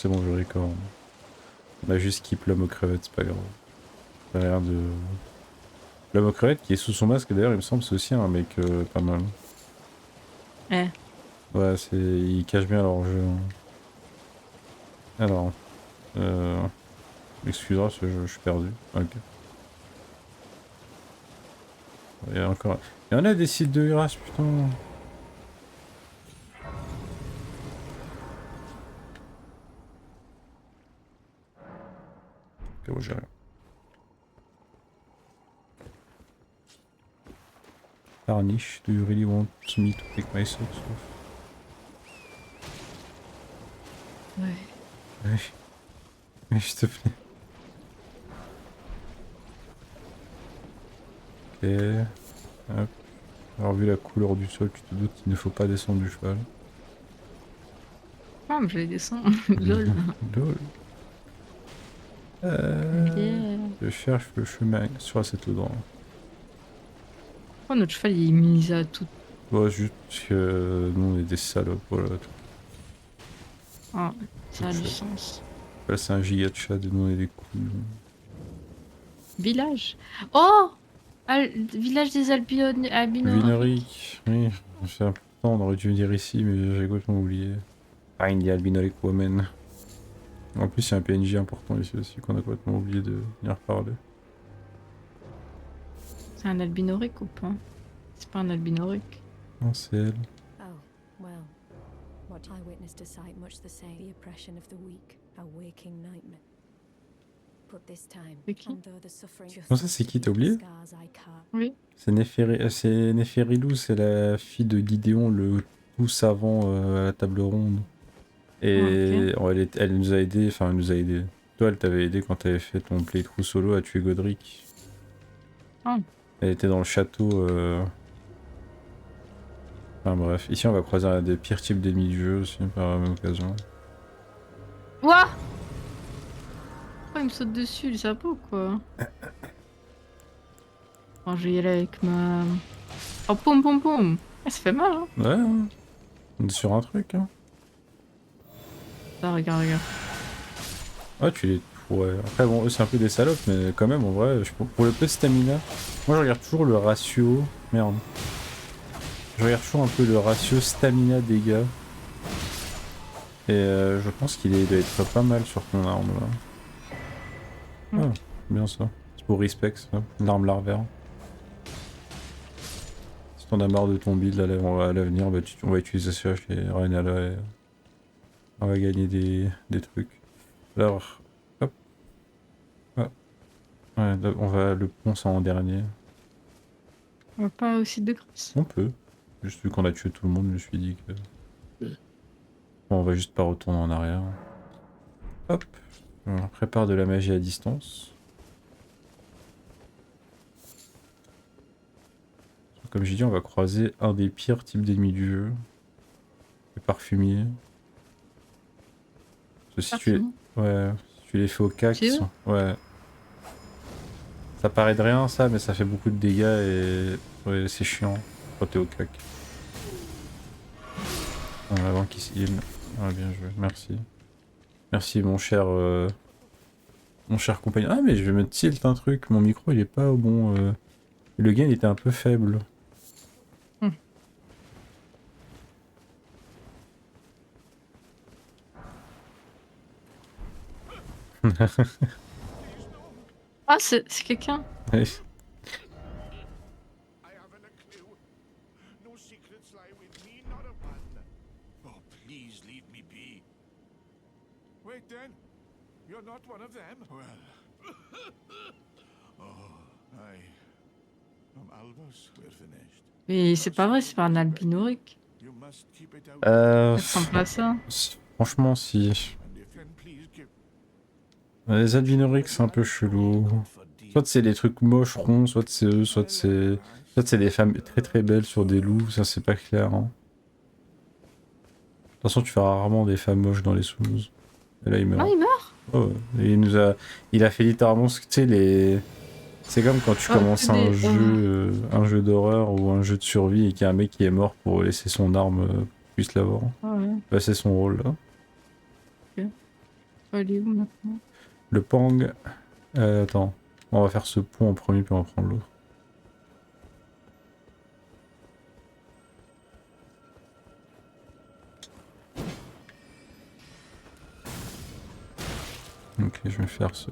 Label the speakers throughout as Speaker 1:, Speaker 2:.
Speaker 1: C'est bon, je record. On a juste skip l'homme aux crevettes, c'est pas grave. Ça a l'air de... L'homme aux crevettes qui est sous son masque, d'ailleurs, il me semble, c'est aussi un mec pas mal.
Speaker 2: Eh.
Speaker 1: Ouais, c'est... Ils cachent bien leur jeu. Hein. Alors... Excuse-moi, je suis perdu. Ok. Il y a encore... Il y en a des sites de grâce, putain. Ok, bon, j'ai rien. Tarnish, do you really want me to take my socks off?
Speaker 2: Ouais.
Speaker 1: Oui, oui, s'il te plaît. Ok. Hop. Alors, vu la couleur du sol, tu te doutes qu'il ne faut pas descendre du cheval.
Speaker 2: Ah, mais je vais descendre. Lol.
Speaker 1: Lol.
Speaker 2: Yeah.
Speaker 1: Je cherche le chemin sur cet endroit.
Speaker 2: Oh, notre cheval, il est mis à tout.
Speaker 1: Bon, juste que nous, on est des salopes, voilà.
Speaker 2: Ah,
Speaker 1: Tout
Speaker 2: ça a du
Speaker 1: chat.
Speaker 2: sens.
Speaker 1: Là, c'est un giga de chat, et nous, on est des couilles.
Speaker 2: Village. Oh, village des albino.
Speaker 1: Vinoric, oui. Ça fait un peu de temps, on aurait dû venir ici, mais j'ai complètement oublié. Find the Albinoric Woman. En plus, il y a un PNJ important ici aussi qu'on a complètement oublié de venir parler.
Speaker 2: C'est un albinoric ou pas? C'est pas un albinoric.
Speaker 1: Non, c'est elle.
Speaker 3: Oh, well. What I witnessed a sight much the same. The oppression of the weak, a waking nightmare. But this time,
Speaker 2: C'est qui?
Speaker 3: and though the suffering
Speaker 1: Non, ça, c'est qui, t'as oublié?
Speaker 3: scars I carve.
Speaker 2: Oui.
Speaker 1: C'est Néferilou, c'est la fille de Gideon, le tout savant à la table ronde. Et
Speaker 2: Ah, ok.
Speaker 1: elle nous a aidé, enfin elle nous a aidé. Toi, elle t'avait aidé quand t'avais fait ton playthrough solo à tuer Godric.
Speaker 2: Ah.
Speaker 1: Elle était dans le château. Enfin bref, ici on va croiser un des pires types d'ennemis du jeu aussi par la même occasion.
Speaker 2: Ouah! Pourquoi il me saute dessus, il sait pas ou quoi? Bon, je vais y aller avec ma... Oh, poum poum poum! Ah, ça fait mal, hein?
Speaker 1: Ouais, hein. On est sur un truc. Hein.
Speaker 2: Ah, regarde, regarde.
Speaker 1: Ah, tu les. Ouais. Après, bon, eux c'est un peu des salopes, mais quand même, en vrai, pour le peu de stamina, moi je regarde toujours le ratio. Merde. Je regarde toujours un peu le ratio stamina-dégâts. Et je pense il doit être pas mal sur ton arme là.
Speaker 2: Mm.
Speaker 1: Ah, bien ça. C'est pour respect, ça. L'arme larvaire. Si t'en as marre de ton build à l'avenir, bah, on va utiliser ça chez Renala et on va gagner des trucs. Alors, hop. Ah. Ouais, là, on va le ponce en dernier.
Speaker 2: On va pas au site de grâce.
Speaker 1: On peut. Juste vu qu'on a tué tout le monde, je me suis dit que. Bon, on va juste pas retourner en arrière. Hop. On prépare de la magie à distance. Comme j'ai dit, on va croiser un des pires types d'ennemis du jeu. Le parfumier. Parce que si tu,
Speaker 2: Parfum.
Speaker 1: ouais, si tu les fais au cac,
Speaker 2: C'est eux?
Speaker 1: ouais. Ça paraît de rien ça, mais ça fait beaucoup de dégâts et ouais, c'est chiant quand t'es au cac. Avant qu'il se heal. Ah, bien joué, merci. Merci mon cher compagnon. Ah mais je vais mettre tilt un truc, mon micro il est pas au bon... Le gain il était un peu faible.
Speaker 2: Hmm. Ah, c'est quelqu'un.
Speaker 1: Ouais.
Speaker 4: I haven't a clue. No secrets lie with me, not a one. Oh, please leave me be. Wait then. You're not one of them? Well. Oh, I. From Albus, we're finished.
Speaker 2: Mais c'est pas vrai, c'est pas un albinoric.
Speaker 4: You must keep it out.
Speaker 1: Euh,
Speaker 2: Ça ressemble pas à ça.
Speaker 1: franchement si.
Speaker 4: And if then please give.
Speaker 1: Les Advinorix c'est un peu chelou. Soit c'est des trucs moches ronds, soit c'est eux, soit c'est des femmes très très belles sur des loups, ça c'est pas clair. Hein. De toute façon tu fais rarement des femmes moches dans les Souls. Et là il
Speaker 2: Ah,
Speaker 1: meurt.
Speaker 2: il meurt?
Speaker 1: Oh, ouais. Et il a fait littéralement ce que tu sais les. C'est comme quand tu
Speaker 2: Ah,
Speaker 1: commences un jeu d'horreur ou un jeu de survie et qu'il y a un mec qui est mort pour laisser son arme puisse l'avoir.
Speaker 2: Ah ouais.
Speaker 1: Bah c'est son rôle là.
Speaker 2: Ok. faut aller où maintenant?
Speaker 1: Le Pang. Attends. On va faire ce pont en premier, puis on va prendre l'autre. Ok, je vais faire ce.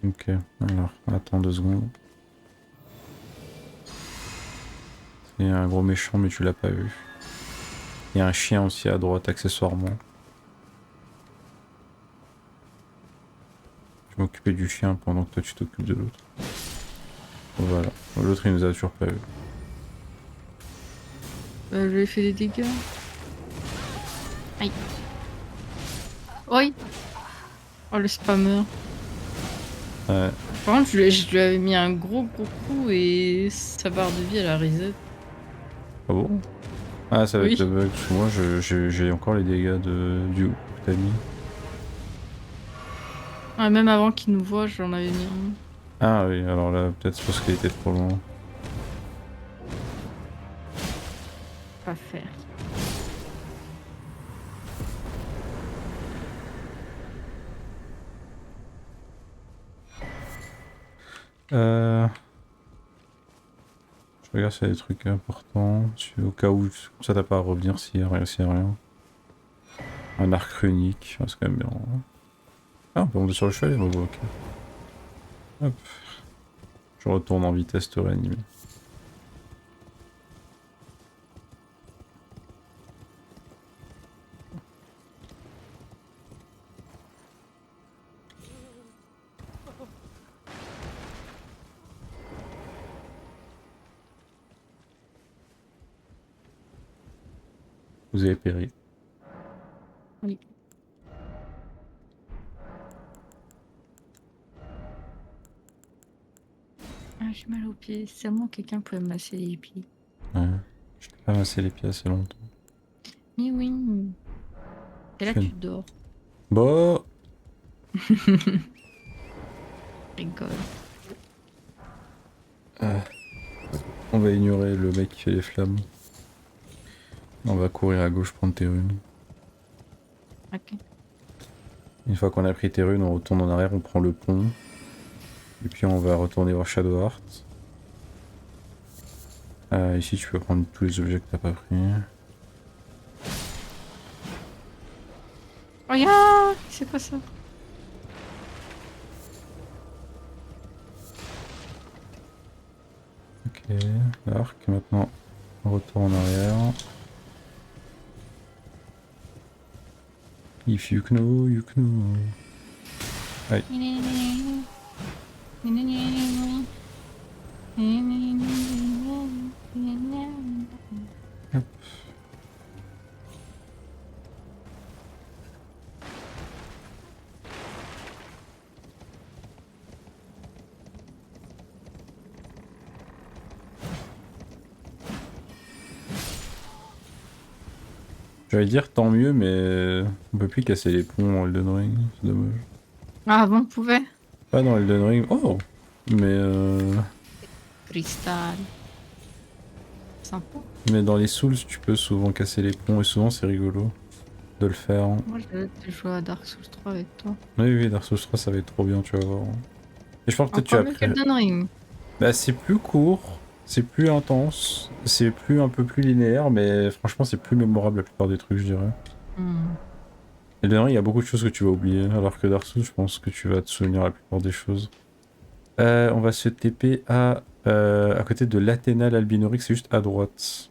Speaker 1: Ok, alors, attends 2 secondes. Il y a un gros méchant, mais tu l'as pas vu. Il y a un chien aussi à droite, accessoirement. Je vais m'occuper du chien pendant que toi tu t'occupes de l'autre. Voilà. L'autre il nous a toujours pas vu.
Speaker 2: Je lui ai fait des dégâts. Aïe. Oui. Oh le spammer.
Speaker 1: Ouais.
Speaker 2: Par contre, je lui avais mis un gros coup et sa barre de vie elle a reset.
Speaker 1: Ah bon? Ah, ça va être
Speaker 2: Oui.
Speaker 1: le bug, parce que moi j'ai encore les dégâts du que t'as mis.
Speaker 2: Ouais, même avant qu'il nous voit, j'en avais mis un.
Speaker 1: Ah oui, alors là, peut-être c'est parce qu'il était trop loin.
Speaker 2: Pas faire.
Speaker 1: Je regarde s'il y a des trucs importants, au cas où ça t'a pas à revenir s'il y a rien. Un arc runique, c'est quand même bien. Ah, on peut monter sur le cheval, bon, ok. Hop. Je retourne en vitesse te réanimer. Vous avez péri.
Speaker 2: Oui. Ah, j'ai mal aux pieds. Seulement quelqu'un pouvait me masser les pieds.
Speaker 1: Ouais. Je t'ai pas massé les pieds assez longtemps.
Speaker 2: Mais oui. Et là,
Speaker 1: Je fais
Speaker 2: tu
Speaker 1: une-
Speaker 2: dors.
Speaker 1: Bon,
Speaker 2: Rigole.
Speaker 1: on va ignorer le mec qui fait les flammes. On va courir à gauche prendre tes runes.
Speaker 2: Ok.
Speaker 1: Une fois qu'on a pris tes runes, on retourne en arrière, on prend le pont. Et puis on va retourner voir Shadowheart. Ici tu peux prendre tous les objets que t'as pas pris.
Speaker 2: Regarde! C'est quoi ça?
Speaker 1: Ok, l'arc, maintenant on retourne en arrière. If you know, you know. Aïe. Hop. J'allais dire tant mieux, mais on peut plus casser les ponts en Elden Ring, c'est dommage.
Speaker 2: Ah, avant, on pouvait.
Speaker 1: Pas dans Elden Ring, oh! Mais,
Speaker 2: Cristal. Sympa.
Speaker 1: mais dans les Souls, tu peux souvent casser les ponts et souvent c'est rigolo de le faire.
Speaker 2: Moi, j'ai hâte de jouer à Dark Souls 3 avec toi.
Speaker 1: Oui, oui, Dark Souls 3, ça va être trop bien, tu vas voir. Et je pense que peut-être tu
Speaker 2: Encore
Speaker 1: vas
Speaker 2: mieux
Speaker 1: préférer.
Speaker 2: qu'Elden Ring.
Speaker 1: Bah, c'est plus court, c'est plus intense, c'est plus un peu plus linéaire, mais franchement, c'est plus mémorable la plupart des trucs, je dirais.
Speaker 2: Hmm.
Speaker 1: Elden Ring, il y a beaucoup de choses que tu vas oublier, alors que Dark Souls, je pense que tu vas te souvenir la plupart des choses. On va se TP à côté de l'Athéna, l'Albinorix, c'est juste à droite.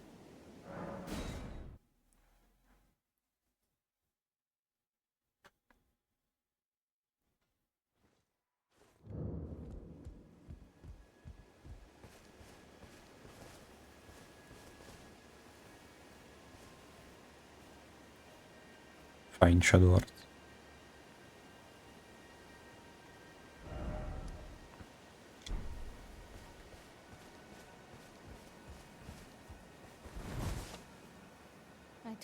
Speaker 1: Fine, Shadowheart.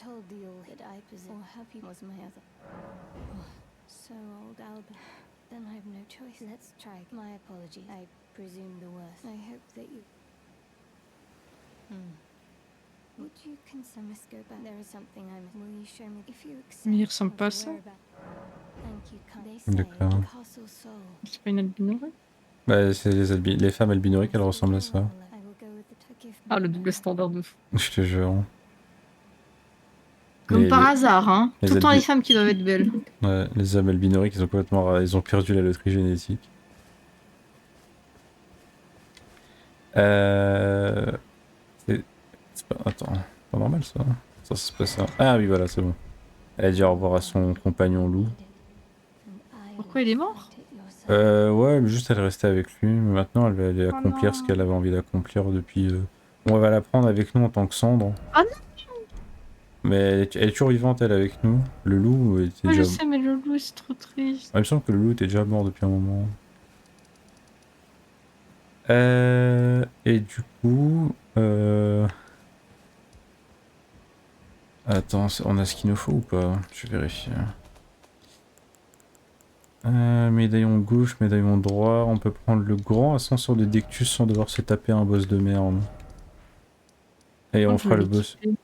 Speaker 3: told the old that I possess, or have you was my other. Oh, so old, Albert. Then I have no choice. Let's try. My apology. I presume the worst. I hope that you. Would you consider us go back? There is something I must. Will you show me if you accept?
Speaker 2: Mais il ressemble
Speaker 3: of
Speaker 2: pas à
Speaker 3: the
Speaker 2: ça.
Speaker 3: whereabouts? Thank you. They say
Speaker 1: D'accord.
Speaker 3: Castle Soul.
Speaker 2: C'est pas une albinorée.
Speaker 1: Bah, c'est les femmes albinoriques, elles ressemblent à ça.
Speaker 3: I will go with the forgive me.
Speaker 2: Ah, le double standard de fou.
Speaker 1: Je te jure.
Speaker 2: Comme
Speaker 1: Les-
Speaker 2: par
Speaker 1: les-
Speaker 2: hasard, hein.
Speaker 1: les
Speaker 2: Tout le temps
Speaker 1: albi-
Speaker 2: les femmes qui doivent être belles.
Speaker 1: Ouais, les hommes albinoriques, ils ont complètement, ils ont perdu la loterie génétique. C'est pas, attends, pas normal ça. Ça c'est pas ça. Ah oui voilà, c'est bon. Elle a dit au revoir à son compagnon loup.
Speaker 2: Pourquoi il est mort?
Speaker 1: Ouais, mais juste elle restait avec lui. Mais maintenant elle va aller
Speaker 2: Oh
Speaker 1: accomplir ce
Speaker 2: non.
Speaker 1: qu'elle avait envie d'accomplir depuis. On va la prendre avec nous en tant que cendre.
Speaker 2: Ah non.
Speaker 1: Mais elle est toujours vivante elle avec nous. Le loup était
Speaker 2: Ouais, je
Speaker 1: déjà.
Speaker 2: sais, mais le loup, c'est trop triste.
Speaker 1: Ah, il me semble que le loup était déjà mort depuis un moment. Et du coup, attends, on a ce qu'il nous faut ou pas? Je vais vérifier. Médaillon gauche, médaillon droit. On peut prendre le grand ascenseur de Dectus sans devoir se taper un boss de merde. Et on
Speaker 2: Oh,
Speaker 1: fera
Speaker 2: je
Speaker 1: le
Speaker 2: l'ai
Speaker 1: boss.
Speaker 2: kiffé.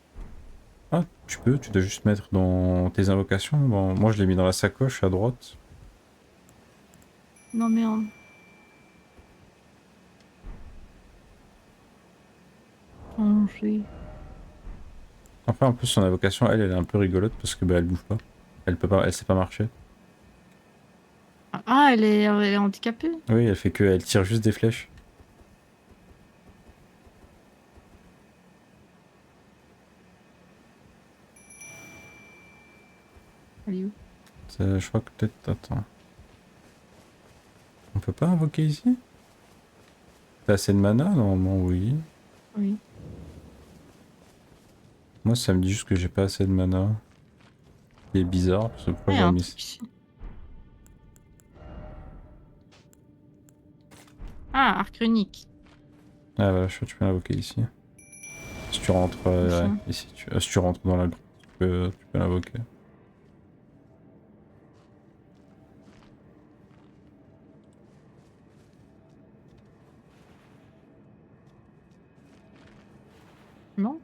Speaker 1: Ah, tu dois juste mettre dans tes invocations. Moi, je l'ai mis dans la sacoche à droite.
Speaker 2: Non, merde. Ranger.
Speaker 1: Après, en plus, son invocation, elle est un peu rigolote parce que bah, elle bouge pas. Elle peut pas, elle sait pas marcher.
Speaker 2: Ah, elle est handicapée?
Speaker 1: Oui, elle fait que, elle tire juste des flèches.
Speaker 2: Elle est où?
Speaker 1: Je crois que peut-être, attends. On peut pas invoquer ici? T'as assez de mana? Normalement, oui.
Speaker 2: Oui.
Speaker 1: Moi, ça me dit juste que j'ai pas assez de mana. C'est bizarre, parce que
Speaker 2: Ah,
Speaker 1: pourquoi
Speaker 2: il y a
Speaker 1: j'ai
Speaker 2: un
Speaker 1: mis...
Speaker 2: truc ici. Ah, arc unique.
Speaker 1: Ah voilà, je crois que tu peux l'invoquer ici. Si tu rentres
Speaker 2: Ça.
Speaker 1: ouais, ici, si tu rentres dans la grotte, tu peux l'invoquer.
Speaker 2: Non?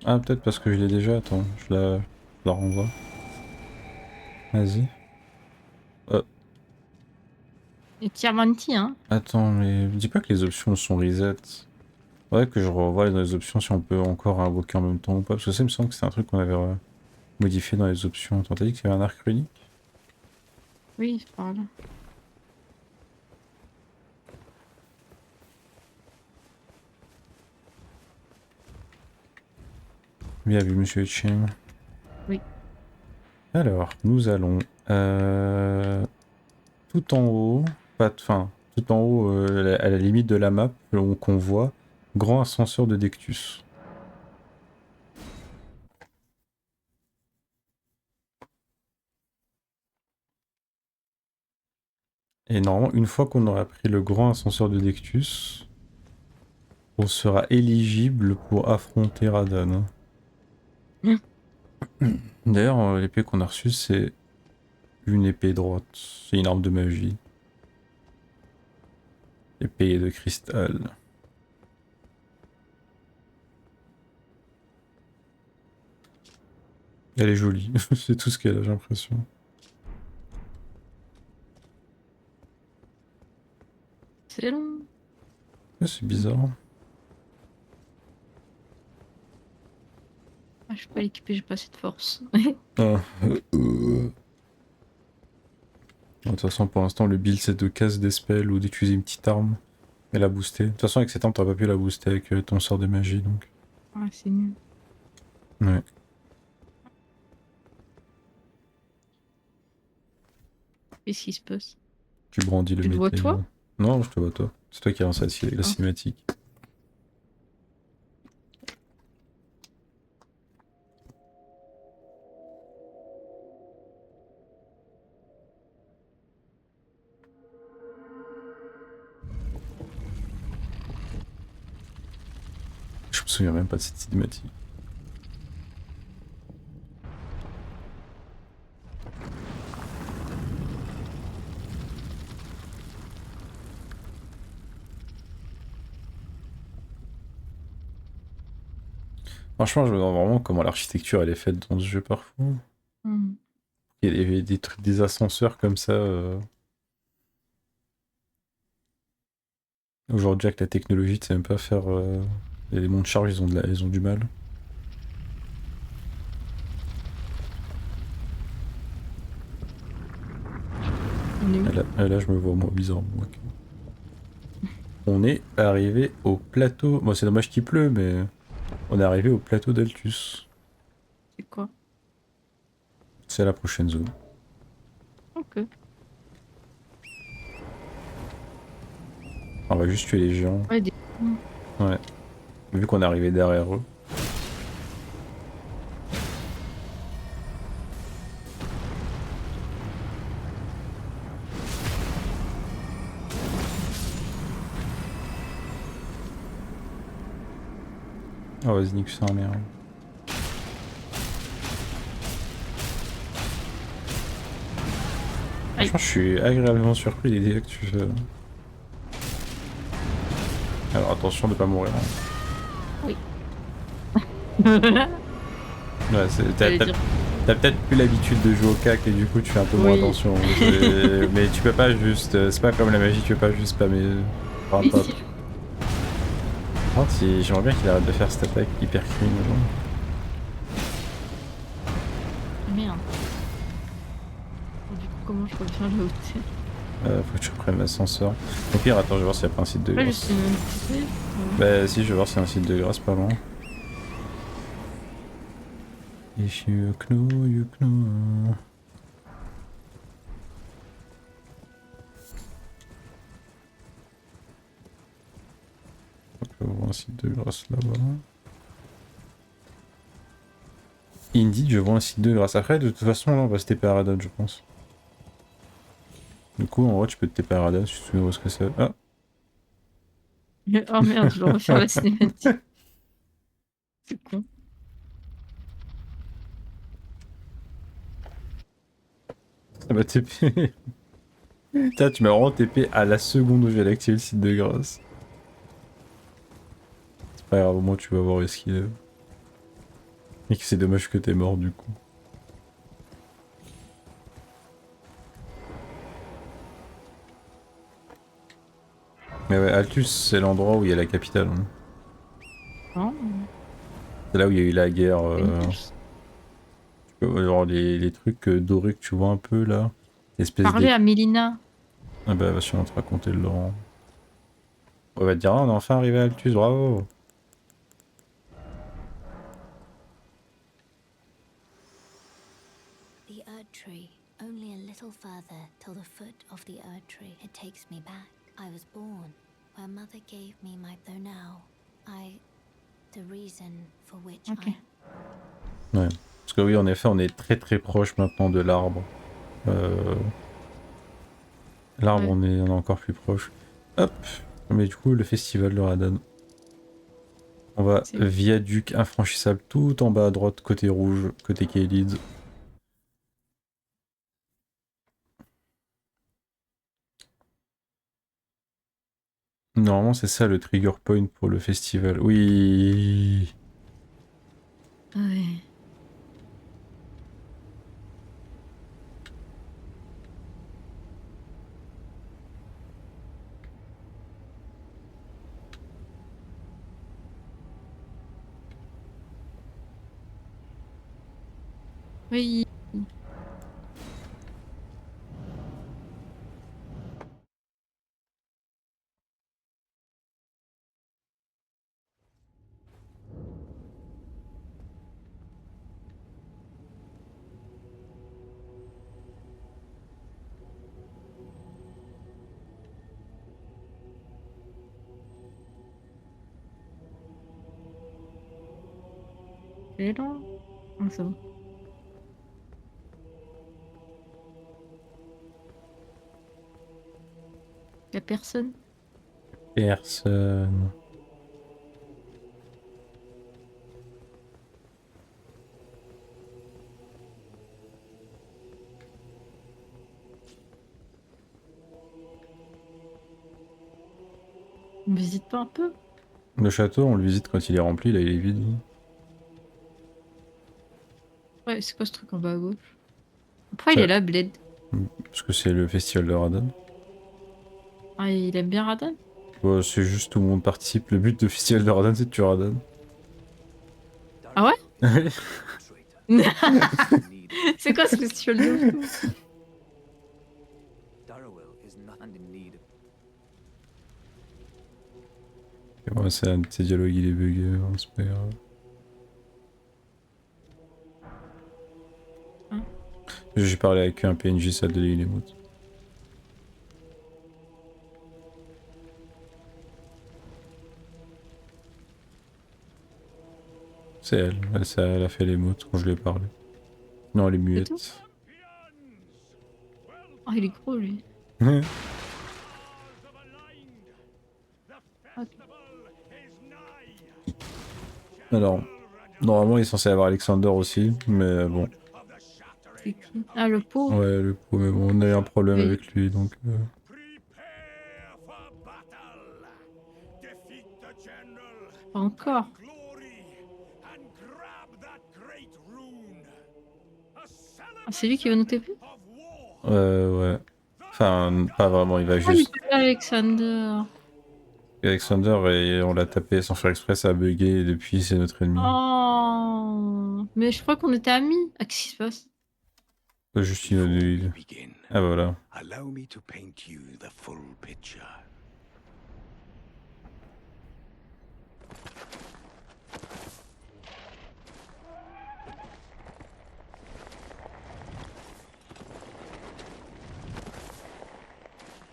Speaker 1: Ah, peut-être parce que je l'ai déjà, attends, je la renvoie. Vas-y.
Speaker 2: Et Tiamanti, hein?
Speaker 1: Attends, mais dis pas que les options sont reset. Faudrait que je revoie dans les options si on peut encore invoquer en même temps ou pas, parce que ça il me semble que c'est un truc qu'on avait modifié dans les options. Attends, t'as dit qu'il y avait un arc runique?
Speaker 2: Oui, c'est par là.
Speaker 1: Bien vu, monsieur Cheng.
Speaker 2: Oui.
Speaker 1: Alors, nous allons tout en haut, tout en haut à la limite de la map, qu'on voit grand ascenseur de Dectus. Et normalement, une fois qu'on aura pris le grand ascenseur de Dectus, on sera éligible pour affronter Radan. D'ailleurs, l'épée qu'on a reçue, c'est une épée droite. C'est une arme de magie. Épée de cristal. Elle est jolie, c'est tout ce qu'elle a, j'ai l'impression.
Speaker 2: C'est long.
Speaker 1: Ouais, c'est bizarre.
Speaker 2: Ah, je suis pas équipée, j'ai pas assez de force.
Speaker 1: Ah, De toute façon, pour l'instant, le build c'est de casse des spells ou d'utiliser une petite arme et la booster. De toute façon, avec cette arme, t'aurais pas pu la booster avec ton sort de magie, donc.
Speaker 2: Ah, c'est nul.
Speaker 1: Ouais.
Speaker 2: Qu'est-ce qui se passe?
Speaker 1: Tu brandis le
Speaker 2: Tu le vois,
Speaker 1: médaillon.
Speaker 2: toi?
Speaker 1: Non, je te vois toi. C'est toi qui as lancé la
Speaker 2: Ah.
Speaker 1: cinématique. Je me souviens même pas de cette cinématique. Franchement, je me demande vraiment comment l'architecture elle est faite dans ce jeu parfois.
Speaker 2: Hmm.
Speaker 1: Il y avait des trucs, des ascenseurs comme ça. Aujourd'hui, avec la technologie, tu sais même pas faire. Les éléments de charge, ils ont du mal.
Speaker 2: On est où?
Speaker 1: Et là, je me vois moi bizarrement. Ok. On est arrivé au plateau. Bon, c'est dommage qu'il pleut, mais on est arrivé au plateau d'Altus.
Speaker 2: C'est quoi?
Speaker 1: C'est la prochaine zone.
Speaker 2: Ok.
Speaker 1: On va juste tuer les géants.
Speaker 2: Ouais,
Speaker 1: Ouais. Vu qu'on est arrivé derrière eux. Oh, vas-y, nique ça, merde.
Speaker 2: Aïe.
Speaker 1: Franchement, je suis agréablement surpris des dégâts que tu fais. Alors attention de pas mourir.
Speaker 2: Oui.
Speaker 1: Ouais,
Speaker 2: J'allais dire.
Speaker 1: t'as peut-être plus l'habitude de jouer au cac et du coup tu fais un peu moins
Speaker 2: Oui.
Speaker 1: attention. Mais tu peux pas juste. C'est pas comme la magie, tu peux pas juste spammer. Enfin,
Speaker 2: Mais
Speaker 1: pas.
Speaker 2: si.
Speaker 1: Par contre, j'aimerais bien qu'il arrête de faire cette attaque hyper clean. Genre.
Speaker 2: Merde. Du coup, comment je reviens là où t'es?
Speaker 1: Faut que tu reprennes l'ascenseur. Au pire, attends, je vais voir s'il y a pas un site de
Speaker 2: Ouais, je
Speaker 1: grâce.
Speaker 2: suis même coupée.
Speaker 1: Bah, si, je vais voir s'il y a un site de grâce pas loin. If you know, you know. On peut voir un site de grâce là-bas. Indeed, je vois un site de grâce. Après, de toute façon, là, on va se TP à Radon, je pense. Du coup, en vrai, tu peux te TP à Radon si tu te souviens où est-ce que c'est. Ah!
Speaker 2: Oh merde, je dois refaire la cinématique. C'est con.
Speaker 1: Ça m'a TP. Putain, tu m'as vraiment TP à la seconde où j'ai activer le site de grâce. C'est pas grave, au moins tu vas voir où est-ce qu'il est. Et que c'est dommage que t'es mort du coup. Mais ouais, Altus, c'est l'endroit où il y a la capitale. Hein.
Speaker 2: Non,
Speaker 1: C'est là où il y a eu la guerre.
Speaker 2: pas une touche.
Speaker 1: Tu peux voir les trucs dorés que tu vois un peu là. Espèce
Speaker 2: Parler
Speaker 1: d'ép...
Speaker 2: à Mélina.
Speaker 1: Ah bah, vas-y, on va te raconter le lore. On va te dire, ah, on est enfin arrivé à Altus, bravo!
Speaker 3: The Erd Tree. Only a little further till the foot of the Erd Tree. It takes me back. I was born where Mother gave me my. Though now, the reason for which
Speaker 2: Ok.
Speaker 1: Ouais. Parce que oui, en effet, on est très très proche maintenant de l'arbre. L'arbre,
Speaker 2: Ouais.
Speaker 1: on est encore plus proche. Hop! Mais du coup, le festival de Radon. On va
Speaker 2: C'est où?
Speaker 1: viaduc infranchissable tout en bas à droite, côté rouge, côté Kaelid. Normalement, c'est ça le trigger point pour le festival. Oui!
Speaker 2: Ouais. Oui. C'est là. Ah, c'est bon. Y'a personne?
Speaker 1: Personne.
Speaker 2: On visite pas un peu?
Speaker 1: Le château, on le visite quand il est rempli, là il est vide.
Speaker 2: Ouais, c'est quoi ce truc en bas à gauche? Pourquoi il
Speaker 1: Ça-
Speaker 2: est là, Bled?
Speaker 1: Parce que c'est le festival de Radon.
Speaker 2: Ah, il aime bien Radan?
Speaker 1: Bon, c'est juste tout le monde participe. Le but du festival de Radon, c'est de tuer Radon.
Speaker 2: Ah ouais?
Speaker 1: Oui.
Speaker 2: C'est quoi ce festival de fou?
Speaker 1: Et moi, c'est un de tes dialogues, il est bugué, hein, c'est pas grave.
Speaker 2: Hein?
Speaker 1: J'ai parlé avec un PNJ, ça a donné les mots. C'est elle, elle a fait les mots quand je lui ai parlé. Non, elle est
Speaker 2: tout
Speaker 1: muette.
Speaker 2: Oh, il est gros lui. Ok.
Speaker 1: Alors, normalement, il est censé avoir Alexander aussi, mais bon.
Speaker 2: C'est qui? Ah, le pot?
Speaker 1: Ouais, le coup, mais bon, on a eu un problème
Speaker 2: Oui.
Speaker 1: avec lui, donc...
Speaker 4: Prepare for battle. Defeat the general.
Speaker 2: Pas encore.
Speaker 4: Glory and grab that great rune. A
Speaker 2: Ah, c'est lui qui va nous TP?
Speaker 4: celebration of war.
Speaker 1: Ouais. Enfin, pas vraiment, il va
Speaker 2: Ah, il
Speaker 1: juste...
Speaker 2: est pas là, Alexander.
Speaker 1: Alexander, et on l'a tapé sans faire exprès, ça a bugué, et depuis, c'est notre ennemi.
Speaker 2: Oh, mais je crois qu'on était amis. Ah, qu'est-ce qui se passe?
Speaker 1: Juste une
Speaker 5: Before we
Speaker 1: huile.
Speaker 5: begin,
Speaker 1: Ah bah voilà.
Speaker 5: allow me to paint you the full picture.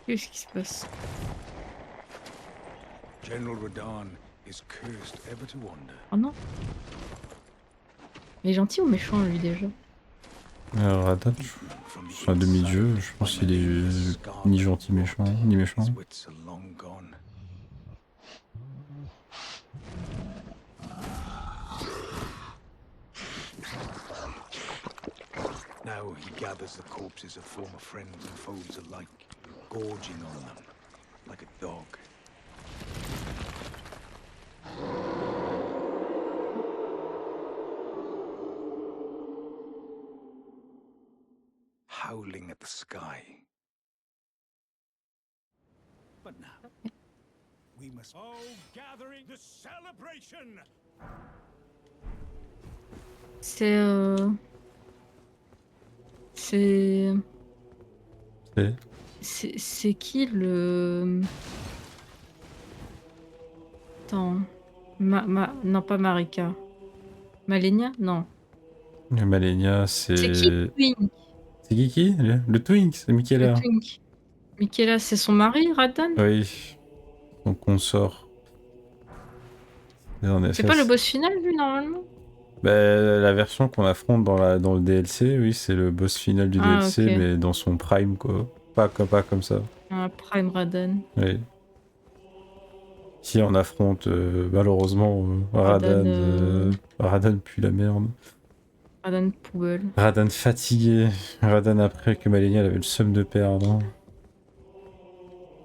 Speaker 2: Qu'est-ce qui se passe?
Speaker 5: General Radahn is cursed ever to wander.
Speaker 2: Oh non. Il est gentil ou méchant lui déjà?
Speaker 1: Radan,
Speaker 5: From the
Speaker 1: c'est un demi-dieu, je pense qu'il est ni gentil méchant, ni méchant.
Speaker 5: his wits are long gone. Now he gathers the corpses of former friends and foes alike, gorging on them like a dog. Howling at the sky. But now, we must...
Speaker 4: Oh, gathering the celebration.
Speaker 2: C'est C'est...
Speaker 1: C'est...
Speaker 2: C'est qui le... Attends... Non, pas Marika. Malenia? Non.
Speaker 1: Le Malenia,
Speaker 2: C'est qui
Speaker 1: c'est...
Speaker 2: le Twink?
Speaker 1: C'est qui le Twink, c'est
Speaker 2: Le
Speaker 1: Michaela.
Speaker 2: Twink. Michaela, c'est son mari, Radan?
Speaker 1: Oui. Donc on sort.
Speaker 2: C'est pas le boss final, lui, normalement?
Speaker 1: Bah, la version qu'on affronte dans le DLC, oui, c'est le boss final du
Speaker 2: Ah,
Speaker 1: DLC,
Speaker 2: ok.
Speaker 1: mais dans son prime, quoi. Pas comme ça.
Speaker 2: Ah, Prime Radan.
Speaker 1: Oui. Si on affronte, malheureusement, Radan pue la merde.
Speaker 2: Radan poubelle.
Speaker 1: Radan fatigué. Radan après que Malenia elle avait le seum de perdre.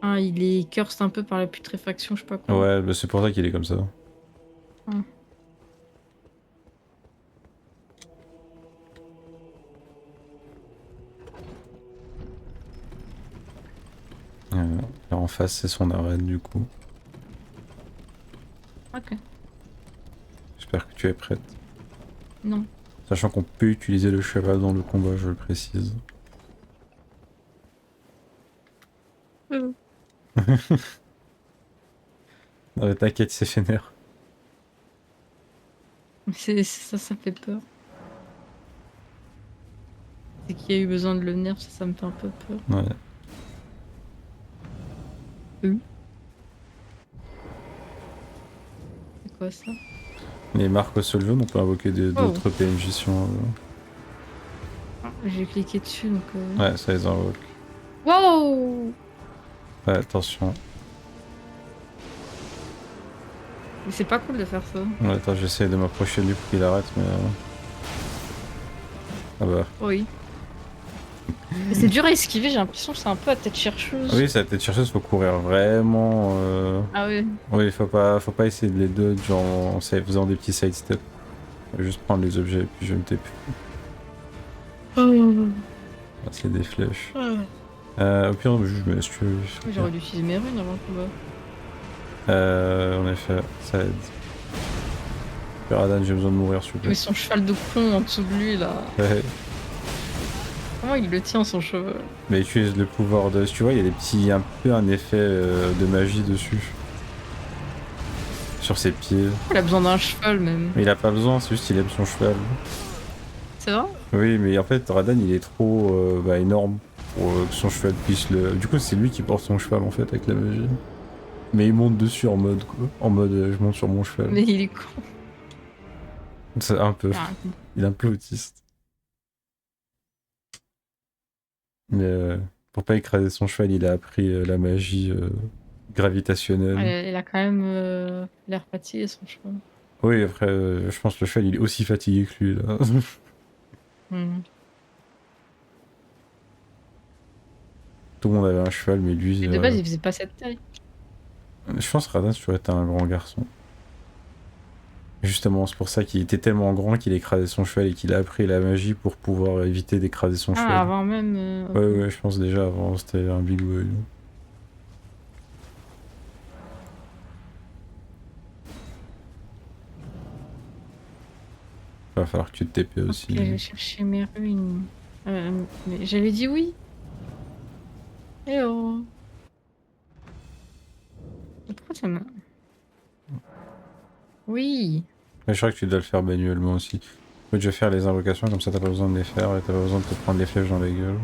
Speaker 2: Ah, il est cursed un peu par la putréfaction, je sais pas quoi.
Speaker 1: Ouais, bah c'est pour ça qu'il est comme ça. Là en face c'est son arène du coup.
Speaker 2: Ok.
Speaker 1: J'espère que tu es prête.
Speaker 2: Non.
Speaker 1: Sachant qu'on peut utiliser le cheval dans le combat, je le précise. Non mais t'inquiète, c'est Fener.
Speaker 2: Ça fait peur. C'est qu'il y a eu besoin de le nerf, ça me fait un peu peur.
Speaker 1: Ouais.
Speaker 2: C'est quoi ça?
Speaker 1: Les marques au sol jaune, on peut invoquer d'autres PNJ si on veut.
Speaker 2: J'ai cliqué dessus donc.
Speaker 1: Ouais, ça les invoque.
Speaker 2: Wow!
Speaker 1: Ouais, attention.
Speaker 2: Mais c'est pas cool de faire ça.
Speaker 1: Ouais, attends, j'essaie de m'approcher de lui pour qu'il arrête, mais... Ah bah...
Speaker 2: Oui. Mais c'est dur à esquiver, j'ai l'impression que c'est un peu à tête chercheuse.
Speaker 1: Oui, ça tête chercheuse, faut courir vraiment...
Speaker 2: Ah oui.
Speaker 1: Oui, faut pas essayer de les dodge en faisant des petits side steps. Faut juste prendre les objets et puis je me tape.
Speaker 2: Oh.
Speaker 1: Ah, c'est des flèches.
Speaker 2: Ah.
Speaker 1: Au pire, je me laisse tuer.
Speaker 2: J'aurais dû utiliser mes runes avant le combat.
Speaker 1: En effet, ça aide. Radan, j'ai besoin de mourir, s'il te
Speaker 2: Mais
Speaker 1: plaît.
Speaker 2: son cheval de con en dessous de lui là.
Speaker 1: Ouais.
Speaker 2: Comment il le tient son cheval?
Speaker 1: Mais utilise le pouvoir de... Tu vois, il y a des petits... un peu un effet de magie dessus. Sur ses pieds.
Speaker 2: Il a besoin d'un cheval même.
Speaker 1: Mais il a pas besoin, c'est juste qu'il aime son cheval.
Speaker 2: C'est vrai?
Speaker 1: Oui, mais en fait, Radan, il est trop énorme pour que son cheval puisse le... Du coup, c'est lui qui porte son cheval, en fait, avec la magie. Mais il monte dessus en mode, quoi. En mode, je monte sur mon cheval.
Speaker 2: Mais il est con.
Speaker 1: C'est un peu.
Speaker 2: Ah,
Speaker 1: Il est un peu autiste. Mais pour pas écraser son cheval, il a appris la magie gravitationnelle.
Speaker 2: il a quand même l'air fatigué son cheval.
Speaker 1: Oui, après, je pense que le cheval, il est aussi fatigué que lui, là.
Speaker 2: Hmm.
Speaker 1: Tout le monde avait un cheval, mais lui...
Speaker 2: Et de base, il faisait pas cette taille.
Speaker 1: Je pense que Radan, tu aurais été un grand garçon. Justement, c'est pour ça qu'il était tellement grand qu'il écrasait son cheval et qu'il a appris la magie pour pouvoir éviter d'écraser son cheval.
Speaker 2: Ah, avant même.
Speaker 1: Ouais, je pense déjà avant, c'était un big boy. Va falloir que tu te TP aussi.
Speaker 2: Ok, je vais chercher mes runes. Mais j'avais dit oui. Eh oh. Pourquoi ça m'a... Oui.
Speaker 1: Mais je crois que tu dois le faire manuellement aussi. Tu peux déjà faire les invocations, comme ça t'as pas besoin de les faire et t'as pas besoin de te prendre les flèches dans la gueule.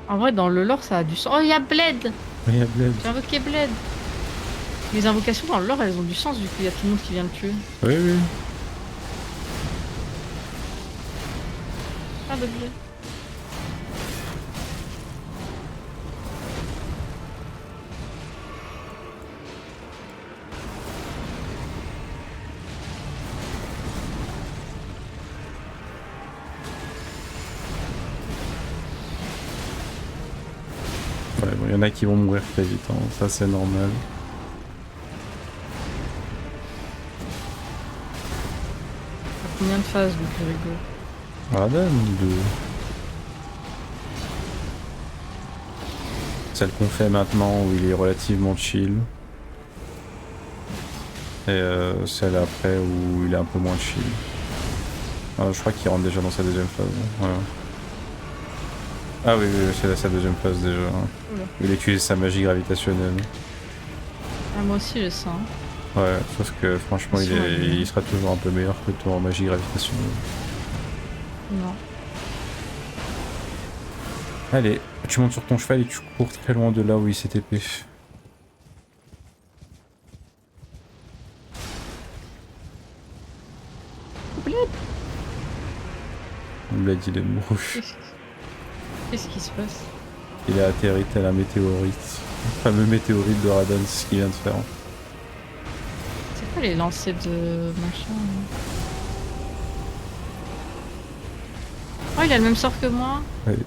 Speaker 2: En vrai, dans le lore, ça a du sens. Oh, il y a Bled.
Speaker 1: Oui, il y a Bled.
Speaker 2: J'ai invoqué Bled. Les invocations dans le lore, elles ont du sens vu qu'il y a tout le monde qui vient le tuer.
Speaker 1: Oui, oui.
Speaker 2: Ah, de Bled.
Speaker 1: Ouais, bon, il y en a qui vont mourir très vite, hein. Ça c'est normal.
Speaker 2: Combien de phases, donc le rigolo.
Speaker 1: Radan, de... Celle qu'on fait maintenant où il est relativement chill. Et celle après où il est un peu moins chill. Je crois qu'il rentre déjà dans sa deuxième phase. Voilà. Ah oui, c'est sa deuxième phase déjà.
Speaker 2: Oula.
Speaker 1: Il utilise sa magie gravitationnelle.
Speaker 2: Ah, moi aussi, je sens.
Speaker 1: Ouais, sauf que franchement, il sera toujours un peu meilleur que toi en magie gravitationnelle.
Speaker 2: Non.
Speaker 1: Allez, tu montes sur ton cheval et tu cours très loin de là où il s'est TP. Bled, il est mouru.
Speaker 2: Qu'est-ce qui se passe?
Speaker 1: Il a atterri tel un météorite. Le fameux météorite de Radan, c'est ce qu'il vient de faire.
Speaker 2: C'est quoi les lancers de machin? Oh, il a le même sort que moi.
Speaker 1: Ouais.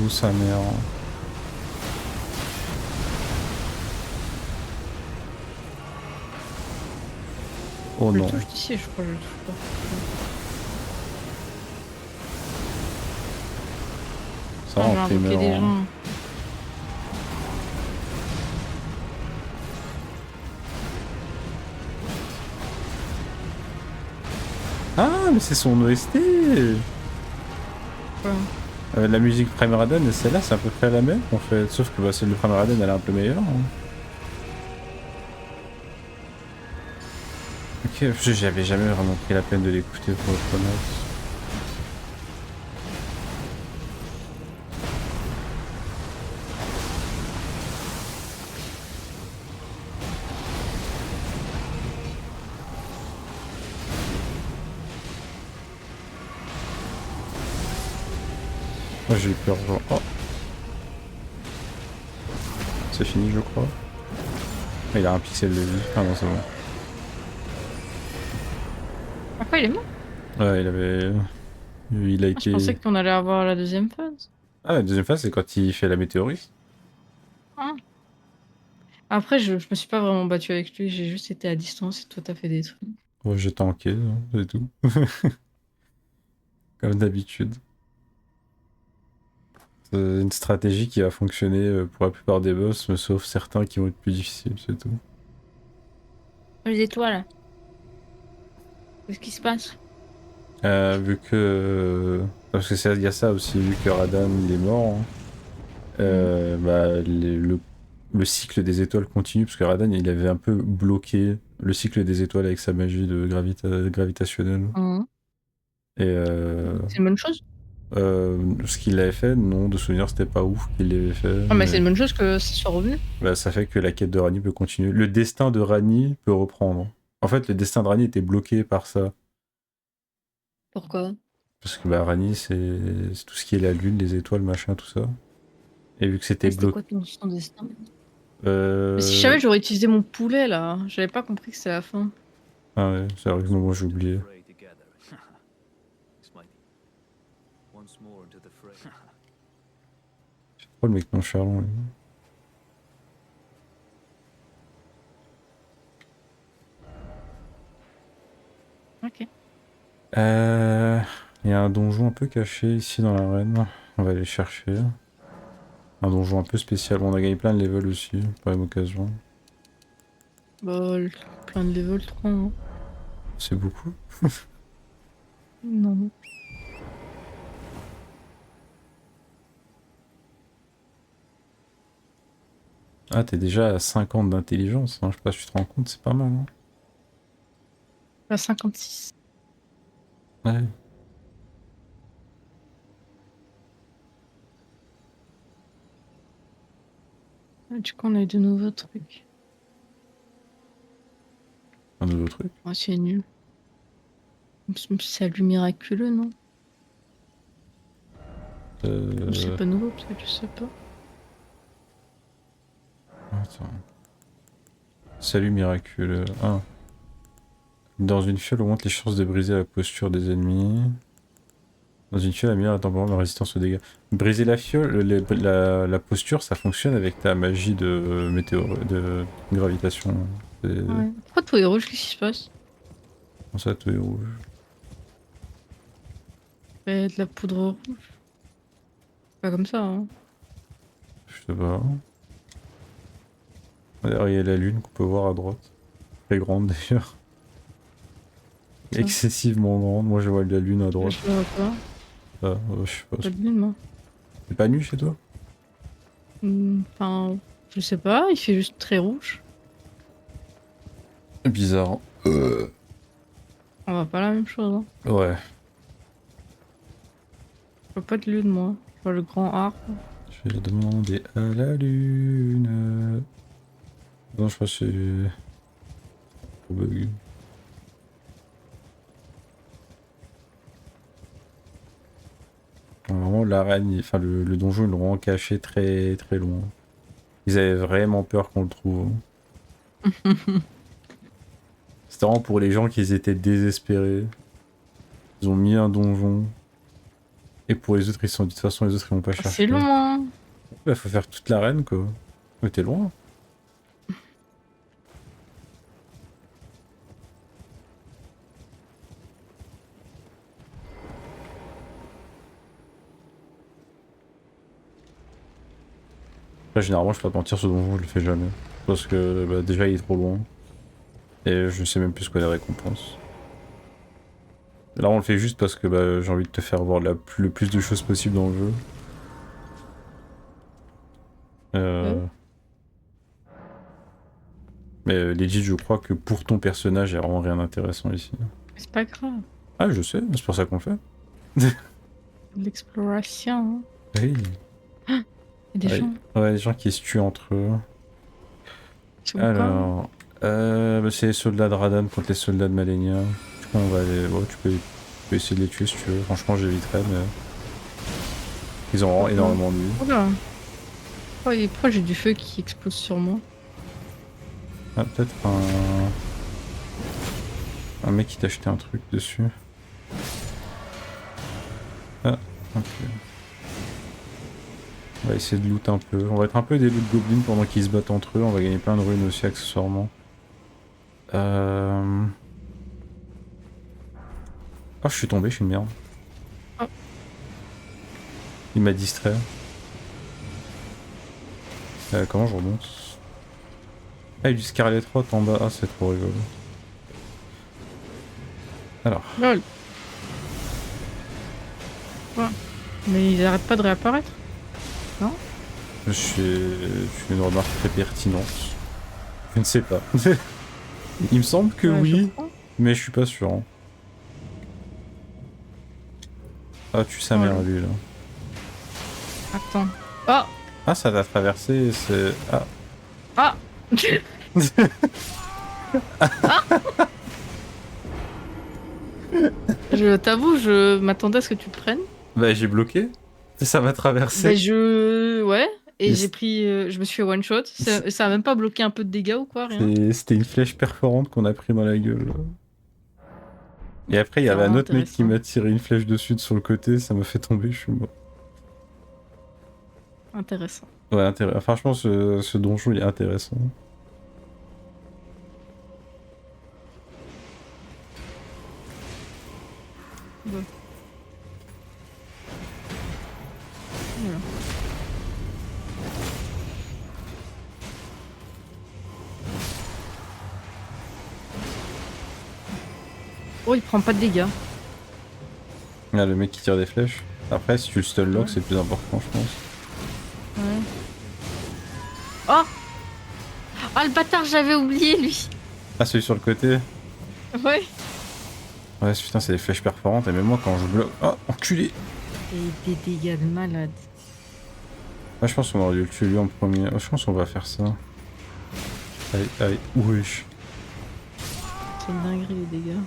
Speaker 1: Où sa mère. Oh
Speaker 2: Je le
Speaker 1: non.
Speaker 2: touche d'ici, je crois que je le touche pas.
Speaker 1: Ça
Speaker 2: Ah,
Speaker 1: en
Speaker 2: j'ai invoqué
Speaker 1: primeur.
Speaker 2: des gens.
Speaker 1: Ah, mais c'est son OST.
Speaker 2: Quoi?
Speaker 1: La musique Prime Radan et celle-là, c'est à peu près la même en fait. Sauf que celle de Prime Radan, elle est un peu meilleure. Hein. Ok, j'avais jamais vraiment pris la peine de l'écouter pour être honnête. Moi j'ai peur genre... Oh. C'est fini je crois. Ah, il a un pixel de vie. Ah non c'est bon.
Speaker 2: Pourquoi il est mort?
Speaker 1: Ouais il avait... Il a
Speaker 2: Je
Speaker 1: été...
Speaker 2: pensais qu'on allait avoir la deuxième phase.
Speaker 1: Ah la deuxième phase c'est quand il fait la météorite.
Speaker 2: Ah. Après, je me suis pas vraiment battu avec lui, j'ai juste été à distance et toi t'as fait des trucs.
Speaker 1: Ouais j'ai tanké, hein, c'est tout. Comme d'habitude. C'est une stratégie qui a fonctionné pour la plupart des boss, mais sauf certains qui vont être plus difficiles, c'est tout.
Speaker 2: Les étoiles. Qu'est-ce qui se passe?
Speaker 1: Vu que... Parce que il y a ça aussi, vu que Radan il est mort, hein, bah, le cycle des étoiles continue, parce que Radan il avait un peu bloqué le cycle des étoiles avec sa magie de gravitationnelle.
Speaker 2: Mhm.
Speaker 1: Et
Speaker 2: C'est une bonne chose.
Speaker 1: ce qu'il avait fait, non, de souvenir c'était pas ouf qu'il l'avait fait.
Speaker 2: Ah, mais c'est une bonne chose que ça soit revenu.
Speaker 1: Bah, ça fait que la quête de Rani peut continuer. Le destin de Rani peut reprendre. En fait, le destin de Rani était bloqué par ça.
Speaker 2: Pourquoi?
Speaker 1: Parce que bah, Rani, c'est tout ce qui est la lune, les étoiles, machin, tout ça. Et vu que c'était
Speaker 2: C'était
Speaker 1: bloqué.
Speaker 2: quoi son destin? Mais si je savais,
Speaker 1: Euh...
Speaker 2: j'aurais utilisé mon poulet là. J'avais pas compris que c'était la fin.
Speaker 1: Ah ouais, c'est vrai que moi j'ai oublié.
Speaker 6: Fray together. Smitey. Once more into the fray.
Speaker 1: Oh le mec nonchalant. Lui.
Speaker 2: Ok.
Speaker 1: Il y a un donjon un peu caché ici dans l'arène. On va aller chercher. Un donjon un peu spécial. On a gagné plein de levels aussi, par la même occasion.
Speaker 2: Bah, plein de level 3. Hein.
Speaker 1: C'est beaucoup.
Speaker 2: Non.
Speaker 1: Ah, t'es déjà à 50 d'intelligence. Hein. Je sais pas si tu te rends compte, c'est pas mal. Hein.
Speaker 2: À 56.
Speaker 1: Ouais.
Speaker 2: Ah, du coup, on a eu de nouveaux trucs.
Speaker 1: Un nouveau truc.
Speaker 2: Ah, c'est nul. Salut miraculeux, non? C'est pas nouveau, parce que tu sais pas.
Speaker 1: Attends. Salut miraculeux. Ah. Dans une fiole, augmente les chances de briser la posture des ennemis. Dans une fiole, améliore temporairement la résistance aux dégâts. Briser la fiole, la posture, ça fonctionne avec ta magie de de gravitation.
Speaker 2: Ouais. Pourquoi tout est rouge? Qu'est-ce qui se passe?
Speaker 1: Comment ça, tout est rouge?
Speaker 2: De la poudre rouge. Pas comme ça, hein.
Speaker 1: Je sais pas. D'ailleurs, il y a la lune qu'on peut voir à droite. Très grande d'ailleurs.
Speaker 2: Ça.
Speaker 1: Excessivement grande. Moi, je vois de la lune à droite.
Speaker 2: Je vois pas.
Speaker 1: Ah, je sais pas.
Speaker 2: Pas de lune, moi.
Speaker 1: C'est pas nu chez toi?
Speaker 2: Enfin, je sais pas, il fait juste très rouge.
Speaker 1: Bizarre.
Speaker 2: On voit pas la même chose, hein.
Speaker 1: Ouais.
Speaker 2: Je vois pas de lune, moi. Je vois le grand arbre.
Speaker 1: Je vais demander à la lune. Non, je crois que c'est... Trop bug. Vraiment, l'arène, enfin le donjon, ils l'ont vraiment caché très très loin. Ils avaient vraiment peur qu'on le trouve. Hein. C'était vraiment pour les gens qui étaient désespérés. Ils ont mis un donjon. Et pour les autres, ils se sont dit de toute façon, les autres, ils vont pas chercher.
Speaker 2: C'est loin.
Speaker 1: Bah, faut faire toute l'arène, quoi. Mais t'es loin. Là, généralement, je peux pas te mentir, ce donjon, je le fais jamais. Parce que bah, déjà, il est trop loin. Et je sais même plus ce qu'on a les récompenses. Là, on le fait juste parce que bah, j'ai envie de te faire voir le plus de choses possible dans le jeu. Mais legit, je crois que pour ton personnage, il n'y a vraiment rien d'intéressant ici.
Speaker 2: C'est pas grave.
Speaker 1: Ah, je sais, c'est pour ça qu'on le fait.
Speaker 2: L'exploration. Hein.
Speaker 1: Oui.
Speaker 2: Il y a des gens.
Speaker 1: Ouais, des gens qui se tuent entre eux.
Speaker 2: Ils sont quoi
Speaker 1: Alors, bah, c'est les soldats de Radan contre les soldats de Malenia. Du coup, on va aller. Ouais, tu peux essayer de les tuer si tu veux. Franchement, j'éviterai, mais. Ils ont énormément de vie.
Speaker 2: Oula. Oh, et pourquoi j'ai du feu qui explose sur moi?
Speaker 1: Ah, peut-être un mec qui t'a acheté un truc dessus. Ah, ok. On va essayer de loot un peu. On va être un peu des loot goblins pendant qu'ils se battent entre eux. On va gagner plein de runes aussi accessoirement. Oh, je suis tombé, je suis une merde.
Speaker 2: Oh.
Speaker 1: Il m'a distrait. Comment je remonte? Ah, il y a du Scarlet Rot en bas. Ah, c'est trop rigolo. Alors.
Speaker 2: Lol. Ouais. Mais ils arrêtent pas de réapparaître. Non?
Speaker 1: Je suis une remarque très pertinente. Je ne sais pas. Il me semble que
Speaker 2: Ouais, je
Speaker 1: oui,
Speaker 2: crois.
Speaker 1: mais je suis pas sûr. Hein. Ah, tu sa mère, lui, là.
Speaker 2: Attends. Oh!
Speaker 1: Ah, ça t'a traversé, c'est... Ah.
Speaker 2: Ah! Je t'avoue, je m'attendais à ce que tu le prennes.
Speaker 1: Bah, j'ai bloqué. Ça m'a traversé.
Speaker 2: Bah, ouais. Et
Speaker 1: Mais
Speaker 2: j'ai pris. Je me suis fait one shot. Ça a même pas bloqué un peu de dégâts ou quoi, rien.
Speaker 1: C'était une flèche perforante qu'on a pris dans la gueule. Et après, il y
Speaker 2: C'est
Speaker 1: avait un
Speaker 2: vraiment
Speaker 1: autre mec qui
Speaker 2: intéressant.
Speaker 1: m'a tiré une flèche dessus sur le côté, ça m'a fait tomber, je suis mort.
Speaker 2: Intéressant.
Speaker 1: Ouais, franchement, ce donjon, il est intéressant.
Speaker 2: Bon. Voilà. Oh, il prend pas de dégâts.
Speaker 1: Ah, le mec qui tire des flèches. Après, si tu le stun lock,
Speaker 2: Ouais.
Speaker 1: c'est plus important, je pense.
Speaker 2: Ouais. Oh! Ah, le bâtard, j'avais oublié lui.
Speaker 1: Ah, celui sur le côté?
Speaker 2: Ouais.
Speaker 1: Ouais, putain, c'est des flèches perforantes, et même moi, quand je bloque... Oh, enculé!
Speaker 2: Et des dégâts de malade.
Speaker 1: Ah, je pense qu'on aurait dû le tuer lui en premier. Oh, je pense qu'on va faire ça. Allez, allez, wesh.
Speaker 2: C'est une dinguerie les dégâts.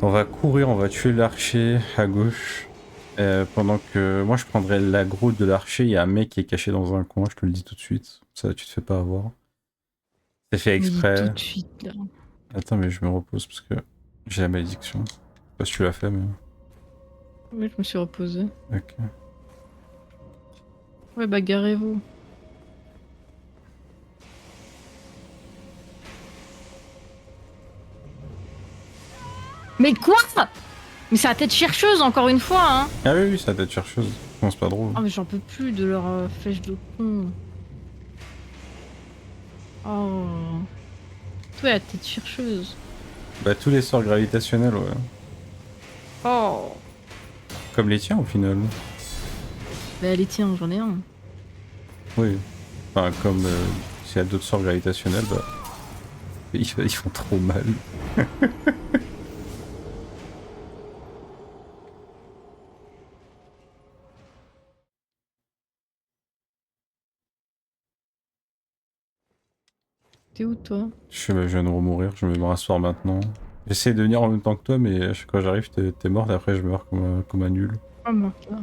Speaker 1: On va courir, on va tuer l'archer à gauche. Pendant que moi je prendrai l'aggro de l'archer, il y a un mec qui est caché dans un coin, je te le dis tout de suite. Ça, tu te fais pas avoir. C'est fait
Speaker 2: Il dit
Speaker 1: exprès.
Speaker 2: tout de suite là.
Speaker 1: Attends, mais je me repose parce que j'ai la malédiction. Je sais pas si tu l'as fait, mais.
Speaker 2: Oui, je me suis reposé.
Speaker 1: Ok.
Speaker 2: Ouais, bagarrez-vous. Mais quoi? Mais c'est la tête chercheuse encore une fois, hein.
Speaker 1: Ah oui, oui, ça doit être chercheuse. Non, c'est pas drôle.
Speaker 2: Ah mais j'en peux plus de leur flèche de con. Oh. Toi la tête chercheuse.
Speaker 1: Bah, tous les sorts gravitationnels, ouais.
Speaker 2: Oh.
Speaker 1: Comme les tiens au final.
Speaker 2: Bah allez tiens, j'en ai un.
Speaker 1: Oui. Enfin, comme s'il y a d'autres sorts gravitationnels, bah. Ils font trop mal.
Speaker 2: T'es où toi?
Speaker 1: Je viens de remourir, je vais me rasseoir maintenant. J'essaie de venir en même temps que toi, mais à chaque fois que j'arrive, t'es morte et après je meurs comme un nul.
Speaker 2: Ah mort là.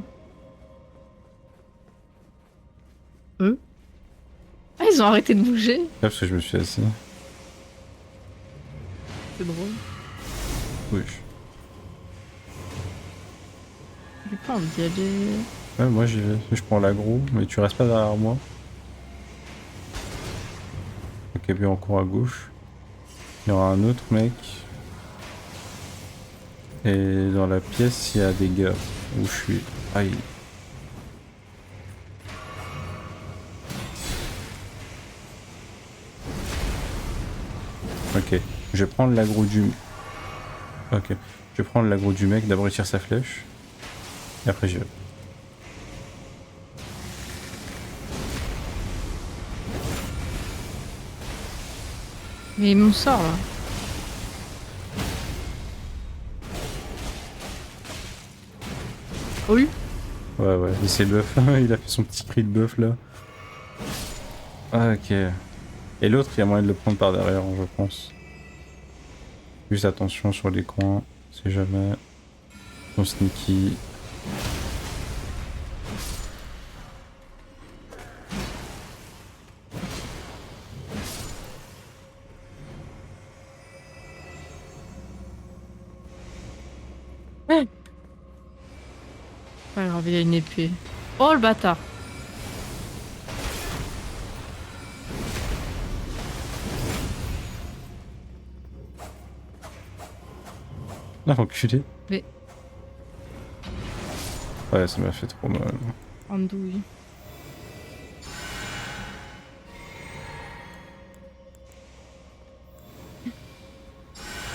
Speaker 2: Ah ils ont arrêté de bouger.
Speaker 1: Ah, parce que je me suis assis.
Speaker 2: C'est drôle.
Speaker 1: Oui.
Speaker 2: J'ai pas envie d'y aller.
Speaker 1: Ouais, moi j'y vais. Je prends l'aggro, mais tu restes pas derrière moi. Ok, puis on court à gauche. Il y aura un autre mec. Et dans la pièce, il y a des gars. Où je suis. Aïe. Ok. Je vais prendre l'aggro du... Ok. Je vais prendre l'aggro du mec. D'abord il tire sa flèche. Et après je vais.
Speaker 2: Mais mon sort là. Oh oui.
Speaker 1: Ouais, ouais. Et c'est le bœuf. Il a fait son petit cri de bœuf là. Ah, ok. Et l'autre, il y a moyen de le prendre par derrière, je pense. Juste attention sur les coins. C'est jamais. Son sneaky.
Speaker 2: Pas grave, il a une épée. Oh le bâtard.
Speaker 1: Ah, enculé.
Speaker 2: Mais-
Speaker 1: Ouais, ça m'a fait trop mal.
Speaker 2: Andouille.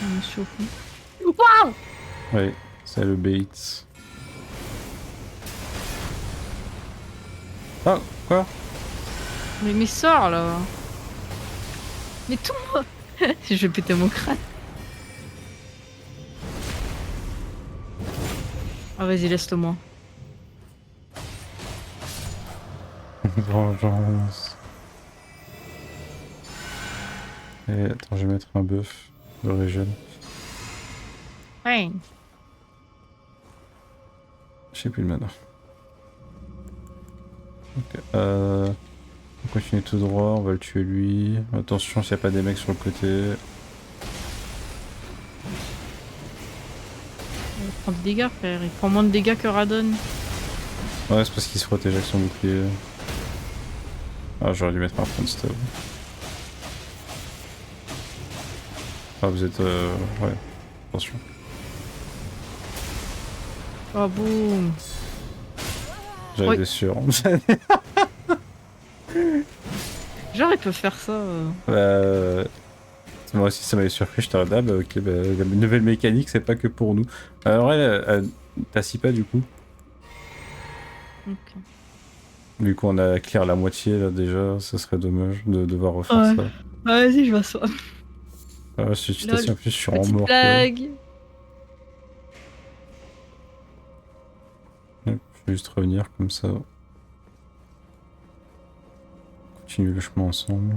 Speaker 2: On me chauffe. Waouh!
Speaker 1: Ouais, c'est le bait. Ah, quoi?
Speaker 2: Mais sors là! Mais tout moi! Je vais péter mon crâne. Ah vas-y, laisse-le moi.
Speaker 1: Vengeance. Et attends, je vais mettre un buff de régène.
Speaker 2: Ouais.
Speaker 1: Je sais plus le mana. Ok, on continue tout droit, on va le tuer lui. Attention s'il n'y a pas des mecs sur le côté.
Speaker 2: Il prend des dégâts, frère. Il prend moins de dégâts que Radon.
Speaker 1: Ouais, c'est parce qu'il se protège avec son bouclier. Ah, j'aurais dû mettre un front stove. Ah, vous êtes... ouais, attention.
Speaker 2: Oh boum!
Speaker 1: J'avais
Speaker 2: Oui.
Speaker 1: des sûrs.
Speaker 2: Genre, il peut faire ça.
Speaker 1: Moi aussi, ça m'avait surpris. Je te ah, bah, ok, bah, la nouvelle mécanique, c'est pas que pour nous. Alors, elle t'assis pas du coup.
Speaker 2: Ok.
Speaker 1: Du coup, on a clear la moitié là déjà. Ça serait dommage de devoir refaire
Speaker 2: Ouais.
Speaker 1: ça.
Speaker 2: Ah, vas-y, je m'assois.
Speaker 1: Ah, si tu
Speaker 2: Lol.
Speaker 1: t'assieds en plus, je suis en
Speaker 2: Petite
Speaker 1: mort.
Speaker 2: blague.
Speaker 1: Ouais, je vais juste revenir comme ça. Continuer le chemin ensemble.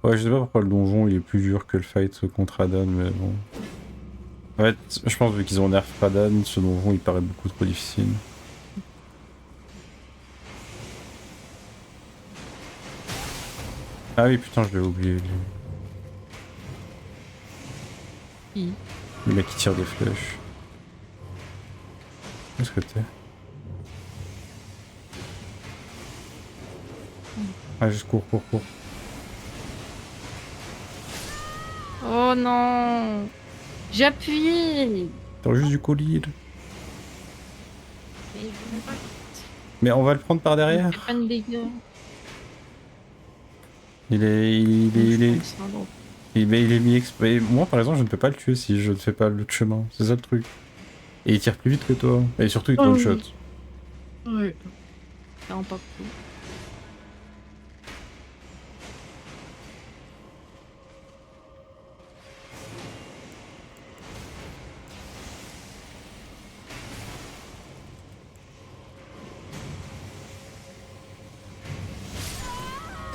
Speaker 1: Ouais, je sais pas pourquoi le donjon il est plus dur que le fight contre Adan, mais bon. En fait, je pense que vu qu'ils ont nerf Adan, ce donjon il paraît beaucoup trop difficile. Ah oui, putain, je l'ai oublié.
Speaker 2: Qui?
Speaker 1: Le mec qui tire des flèches. Où est-ce que t'es? Ah, juste cours.
Speaker 2: Oh non! J'ai appuyé!
Speaker 1: T'as juste du colis. Là.
Speaker 2: Mais je veux pas.
Speaker 1: Mais on va le prendre par derrière.
Speaker 2: J'ai pas de dégâts.
Speaker 1: Il est mis exprès. Moi, par exemple, je ne peux pas le tuer si je ne fais pas l'autre chemin. C'est ça le truc. Et il tire plus vite que toi. Et surtout, il te one-shot.
Speaker 2: Ouais. Ça rend pas cool.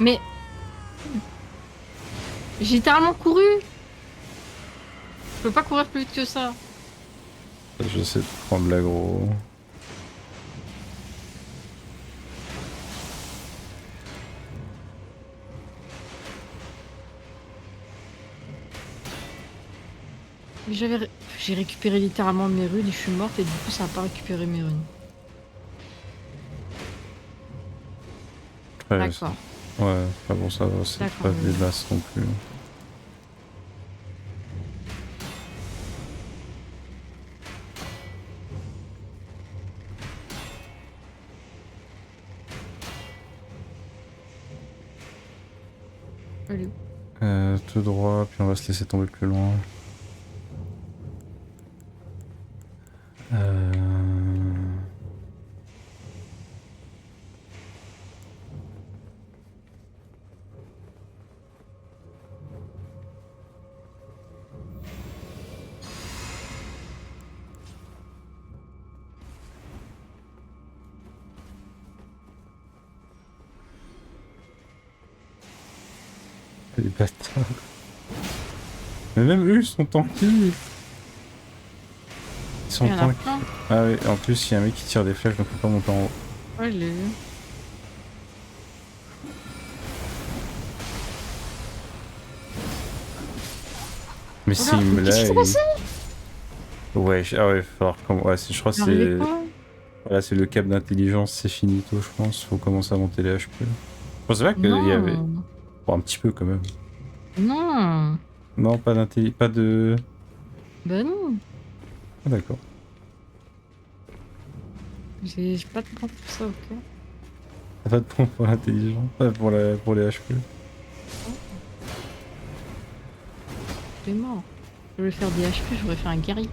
Speaker 2: Mais... J'ai littéralement couru! Je peux pas courir plus vite que ça.
Speaker 1: J'essaie de prendre l'aggro.
Speaker 2: Mais j'ai récupéré littéralement mes runes et je suis morte et du coup ça a pas récupéré mes runes.
Speaker 1: Ouais,
Speaker 2: D'accord.
Speaker 1: ouais, pas bon, ça va, c'est
Speaker 2: D'accord,
Speaker 1: pas
Speaker 2: oui.
Speaker 1: des masses non plus.
Speaker 2: Allez.
Speaker 1: Tout droit, puis on va se laisser tomber plus loin. Les bâtards. Mais même eux, ils sont tankés. Ils sont
Speaker 2: Il y en a
Speaker 1: tankés.
Speaker 2: plein.
Speaker 1: Ah oui, en plus, il y a un mec qui tire des flèches, donc on peut pas monter en haut.
Speaker 2: Ouais, je l'ai vu.
Speaker 1: Mais
Speaker 2: Oh
Speaker 1: si,
Speaker 2: là, mais qu'est-ce qui s'est passé?
Speaker 1: Ouais, ah ouais, falloir ouais, je crois que
Speaker 2: J'arrivais
Speaker 1: c'est...
Speaker 2: pas.
Speaker 1: Voilà, c'est le cap d'intelligence, c'est finito, je pense. Faut commencer à monter les HP. Je pensais pas qu'il y avait...
Speaker 2: Non.
Speaker 1: Bon, un petit peu quand même.
Speaker 2: Non.
Speaker 1: Non, pas d'intelligence, pas de...
Speaker 2: Bah non.
Speaker 1: Ah, d'accord.
Speaker 2: J'ai pas de temps pour ça, ok.
Speaker 1: T'as pas de point pour l'intelligence, pour les HP.
Speaker 2: T'es mort. Je voulais faire des HP, j'aurais fait un guerrier.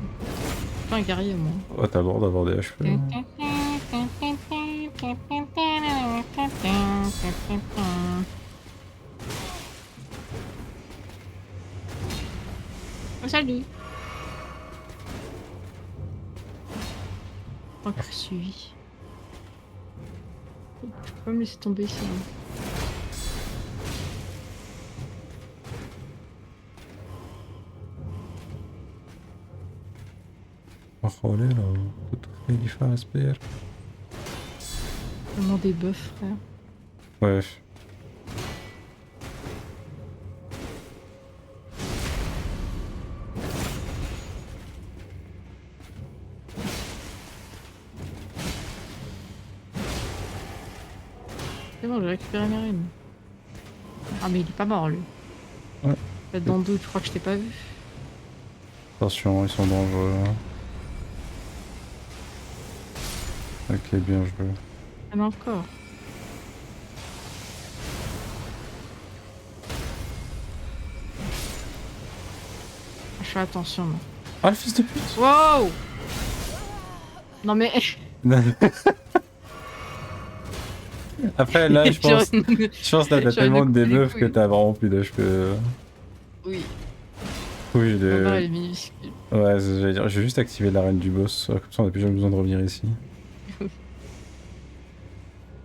Speaker 2: Pas un guerrier, moi.
Speaker 1: Oh, t'as le droit d'avoir des HP. Hein.
Speaker 2: Oh, salut. Oh, que je suis. Je peux pas me laisser tomber ici. Hein.
Speaker 1: Vad har det då? Tutto färgspel.
Speaker 2: Vraiment des buffs, frère.
Speaker 1: Ouais.
Speaker 2: C'est bon, j'ai récupéré mes runes. Ah, mais il est pas mort, lui.
Speaker 1: Ouais.
Speaker 2: Pas dans le doute, je crois que je t'ai pas vu.
Speaker 1: Attention, ils sont dangereux. Ok, bien joué.
Speaker 2: Il y en a encore. Je fais attention, moi.
Speaker 1: Ah, le fils de pute!
Speaker 2: Wow! Non, mais.
Speaker 1: Après, là, je pense là, t'as
Speaker 2: J'aurais
Speaker 1: tellement de
Speaker 2: coupé les
Speaker 1: debuffs que
Speaker 2: couilles.
Speaker 1: t'as vraiment plus d'HP.
Speaker 2: Oui,
Speaker 1: Oui,
Speaker 2: ma barre elle est minuscule.
Speaker 1: Ouais, j'allais dire, je vais juste activer l'arène du boss, comme ça on n'a plus jamais besoin de revenir ici.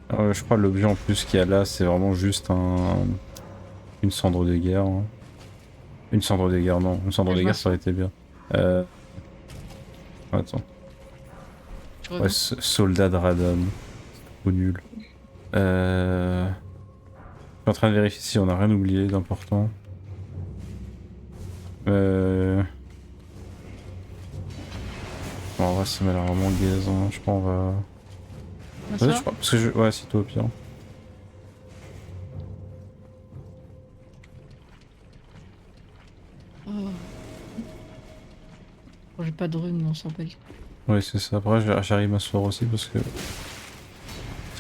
Speaker 1: Je crois que l'objet en plus qu'il y a là, c'est vraiment juste une cendre de guerre. Hein. Une cendre de guerre, non. Une cendre de guerre, ça aurait été bien. Attends.
Speaker 2: Tu
Speaker 1: Ouais,
Speaker 2: reviens.
Speaker 1: soldat de Radam. Trop nul. Je suis en train de vérifier si on a rien oublié d'important. Bon, en vrai, ça m'a l'air vraiment gaze. Hein. Je crois qu'on va...
Speaker 2: Ah,
Speaker 1: Ouais,
Speaker 2: ça
Speaker 1: je crois, parce que je... Ouais, c'est toi au pire.
Speaker 2: Oh. Bon, j'ai pas de runes, mais on s'en bat les couilles.
Speaker 1: Ouais, c'est ça. Après, j'arrive à m'asseoir aussi parce que...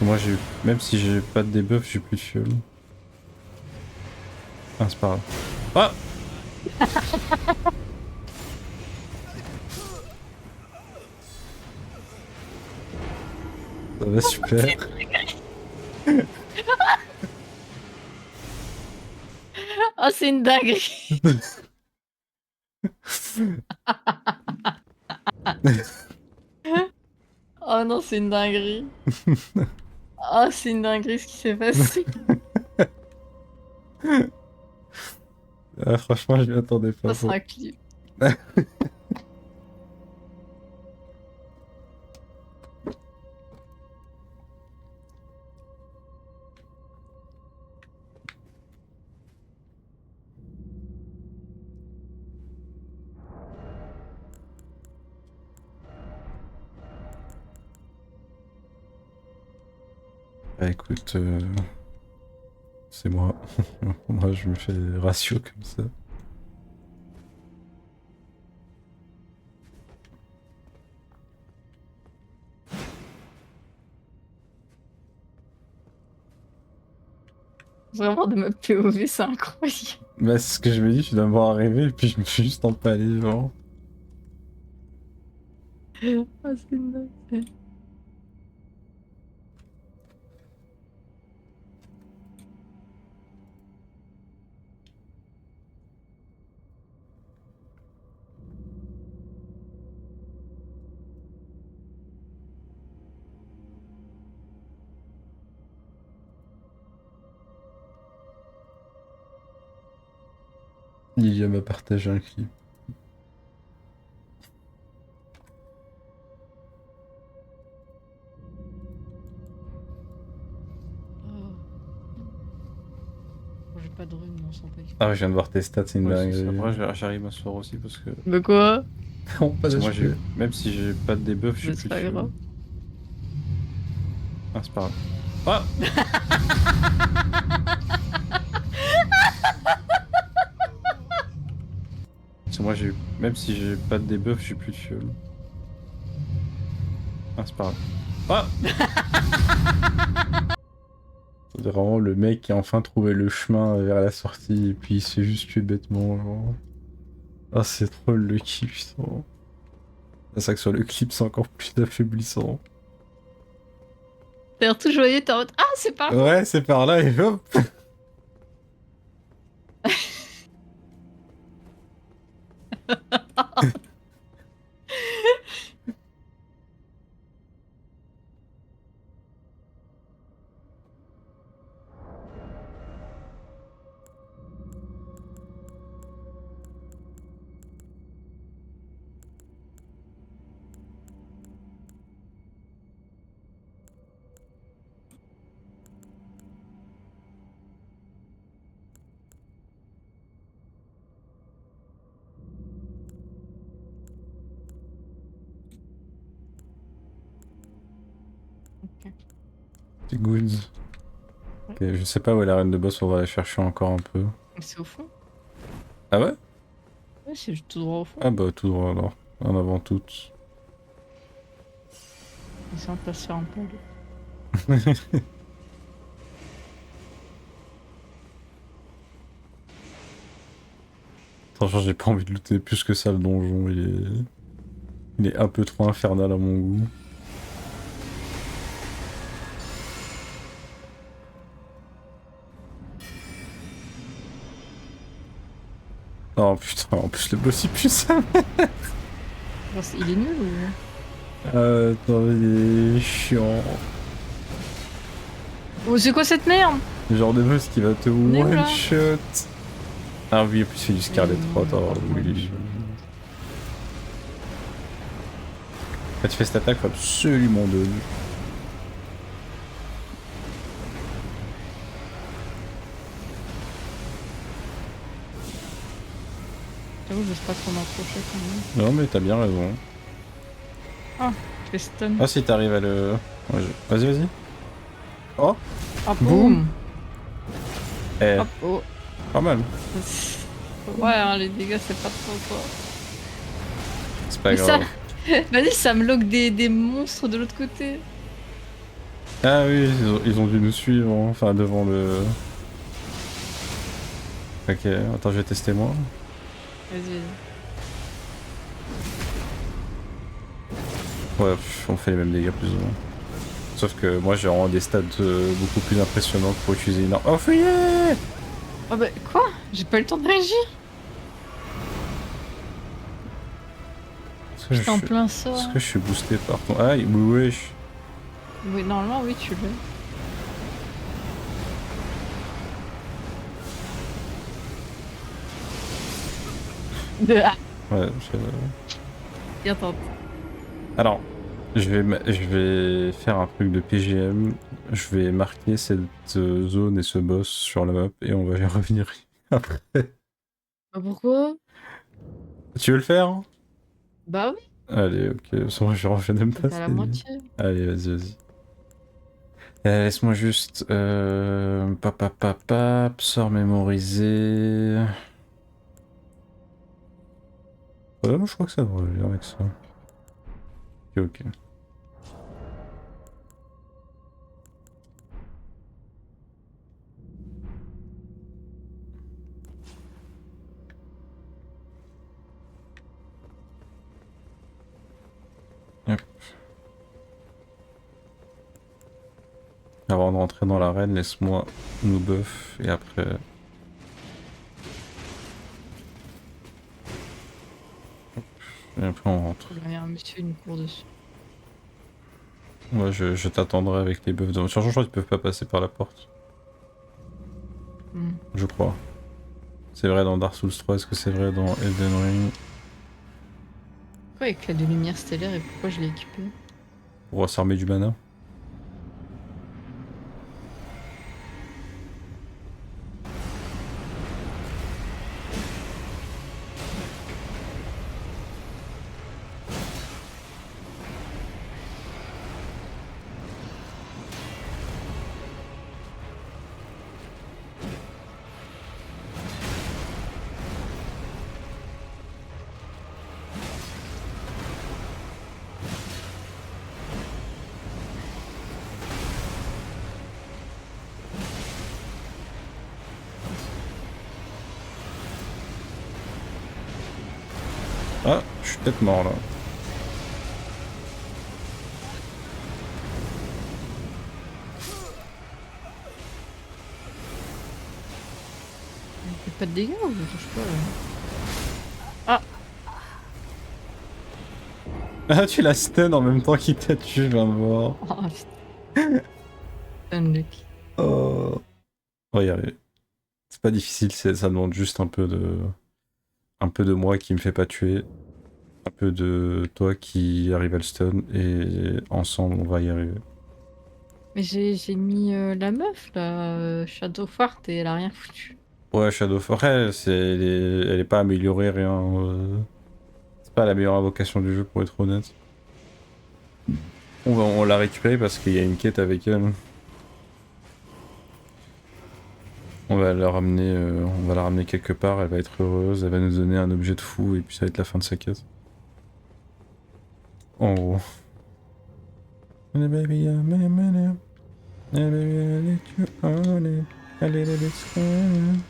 Speaker 1: moi, j'ai... Même si j'ai pas de debuff, j'ai plus de fiole. Ah, c'est pas grave. Ah! Ça va super.
Speaker 2: Oh, c'est une dinguerie! Oh non, c'est une dinguerie! Oh, c'est une dinguerie ce qui s'est passé!
Speaker 1: Ah, franchement, je m'y attendais pas.
Speaker 2: Ça sera un clip.
Speaker 1: Bah écoute, c'est moi. Moi, je me fais ratio comme ça.
Speaker 2: Vraiment, de me POV, c'est incroyable.
Speaker 1: Bah, c'est ce que je me dis, tu dois me voir arriver et puis je me suis juste empalé, genre.
Speaker 2: Oh, c'est une dinguerie.
Speaker 1: Lilia m'a partagé un clip.
Speaker 2: Oh. Bon, j'ai pas de runes, mais on s'en bat les couilles.
Speaker 1: Ah ouais, je viens de voir tes stats, c'est une
Speaker 7: Ouais, c'est ça.
Speaker 1: dinguerie.
Speaker 7: Après, j'arrive à ce soir aussi parce que.
Speaker 2: Mais quoi?
Speaker 1: Non, pas
Speaker 7: Parce que moi,
Speaker 1: HP.
Speaker 7: même si j'ai pas de debuff, j'ai
Speaker 2: Mais
Speaker 7: plus
Speaker 2: c'est
Speaker 7: de
Speaker 2: pas
Speaker 7: fuel.
Speaker 2: grave.
Speaker 7: Ah, c'est pas grave. Ah Parce que moi, même si j'ai pas de debuff, j'ai plus de fuel. Ah, c'est pas grave. Ah
Speaker 1: C'est vraiment le mec qui a enfin trouvé le chemin vers la sortie et puis il se fait juste tuer bêtement. Genre. Ah, c'est trop le clip, putain. C'est ça que sur le clip, c'est encore plus affaiblissant.
Speaker 2: T'as l'air tout joyeux, t'es en mode ah, c'est pas grave.
Speaker 1: Ouais, c'est par là et hop. C'est good. Ok, je sais pas où est la reine de boss, on va la chercher encore un peu.
Speaker 2: C'est au fond.
Speaker 1: Ah ouais?
Speaker 2: Ouais, c'est juste tout droit au fond.
Speaker 1: Ah bah tout droit alors. En avant toutes.
Speaker 2: C'est un peu se faire un peu.
Speaker 1: Franchement, j'ai pas envie de looter plus que ça le donjon, il est un peu trop infernal à mon goût. Oh putain, en plus le boss il pue ça.
Speaker 2: Il est nul ou.
Speaker 1: Attends, il est chiant.
Speaker 2: Oh, c'est quoi cette merde?
Speaker 1: Le genre de boss qui va te
Speaker 2: Nul, là.
Speaker 1: one shot. Ah oui, en plus c'est du Scarlet Rot. Oh, oui. Quand tu fais cette attaque, faut absolument dodge.
Speaker 2: J'avoue, je sais pas trop m'approcher quand même.
Speaker 1: Non mais t'as bien raison.
Speaker 2: Je fais stun.
Speaker 1: Ah si t'arrives à le... Ouais, vas-y, vas-y. Oh,
Speaker 2: Hop,
Speaker 1: boum. Eh,
Speaker 2: Hop, oh.
Speaker 1: pas mal.
Speaker 2: Ouais, hein, les dégâts, c'est pas trop quoi.
Speaker 1: C'est pas
Speaker 2: Mais ça-
Speaker 1: grave.
Speaker 2: Vas-y, ça me lock des monstres de l'autre côté.
Speaker 1: Ah oui, ils ont dû nous suivre, hein. Enfin devant le... Ok, attends, je vais tester moi.
Speaker 2: Vas-y, vas-y.
Speaker 1: Ouais, on fait les mêmes dégâts plus ou moins. Sauf que moi j'ai vraiment des stats beaucoup plus impressionnantes pour utiliser une arme. Oh fuyez!
Speaker 2: Oh bah, quoi? J'ai pas eu le temps de réagir.
Speaker 1: Est-ce que,
Speaker 2: J'étais en plein sort.
Speaker 1: est-ce que je suis boosté par ton... Ah oui, wesh.
Speaker 2: Oui, normalement, oui, tu l'as.
Speaker 1: Ouais,
Speaker 2: Et attends.
Speaker 1: Alors, je vais faire un truc de PGM. Je vais marquer cette zone et ce boss sur la map et on va y revenir après.
Speaker 2: Bah pourquoi?
Speaker 1: Tu veux le faire? Hein?
Speaker 2: Bah oui,
Speaker 1: Allez, ok. Sans genre, je n'aime pas
Speaker 2: t'es à la
Speaker 1: ça.
Speaker 2: moitié.
Speaker 1: Allez, vas-y, vas-y. Laisse-moi juste... sort mémorisé... Ouais, moi je crois que ça devrait aller avec ça. Ok, ok. Hop. Avant de rentrer dans l'arène, laisse-moi nous buff et après... Et après on rentre.
Speaker 2: Il y a un monsieur, une cour dessus.
Speaker 1: Ouais, je t'attendrai avec les buffs. Sur je crois qu'ils peuvent pas passer par la porte.
Speaker 2: Hmm.
Speaker 1: Je crois. C'est vrai dans Dark Souls 3, est-ce que c'est vrai dans Elden Ring?
Speaker 2: Pourquoi éclat de lumière stellaire et pourquoi je l'ai équipé?
Speaker 1: Pour s'armer du mana? Ah, je suis peut-être mort là.
Speaker 2: Il fait pas de dégâts ou je touche pas là.
Speaker 1: Ah, tu la stun en même temps qu'il t'a tué, je viens de voir.
Speaker 2: Oh putain. Unlucky.
Speaker 1: Oh. On va y arriver. C'est pas difficile, ça demande juste un peu de moi qui me fait pas tuer. Un peu de toi qui arrive à le stun. Et ensemble, on va y arriver.
Speaker 2: Mais j'ai mis la meuf là, Shadowfart, et elle a rien foutu.
Speaker 1: Ouais, Shadow Forest, elle est pas améliorée, rien. C'est pas la meilleure invocation du jeu, pour être honnête. On l'a récupérée parce qu'il y a une quête avec elle. On va la ramener quelque part, elle va être heureuse, elle va nous donner un objet de fou et puis ça va être la fin de sa quête. En gros. Baby, baby, I let you own it. A little bit scared.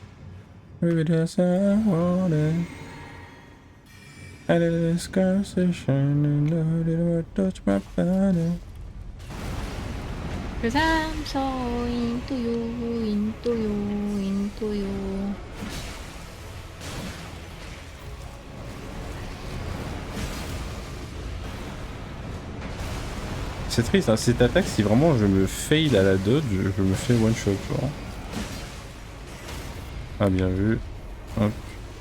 Speaker 1: Baby, that's how I want it. A little discussion and a little touch my body.
Speaker 2: Cause I'm so into you, into you, into you.
Speaker 1: C'est triste, hein, cette attaque, si vraiment je me fail à la dodge, je me fais one shot, genre. Ah, bien vu. Hop,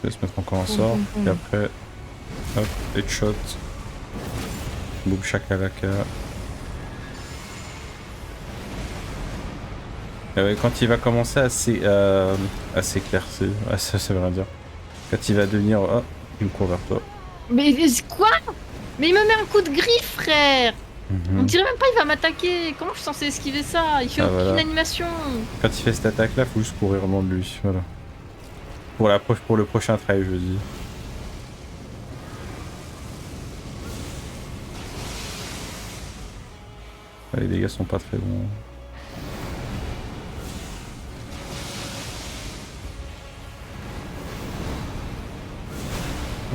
Speaker 1: je vais se mettre encore un sort, et après, hop, headshot. Boom shakalaka. Quand il va commencer à s'éclaircir, ça veut rien dire. Quand il va devenir, ah, il me court vers toi.
Speaker 2: Mais quoi? Mais il me met un coup de griffe, frère! On
Speaker 1: Mhm.
Speaker 2: dirait même pas il va m'attaquer. Comment je suis censé esquiver ça? Il fait
Speaker 1: Ah,
Speaker 2: aucune
Speaker 1: voilà.
Speaker 2: animation.
Speaker 1: Quand il fait cette attaque là, faut juste courir loin de lui, voilà. Pour le prochain try, je dis. Ah, les dégâts sont pas très bons.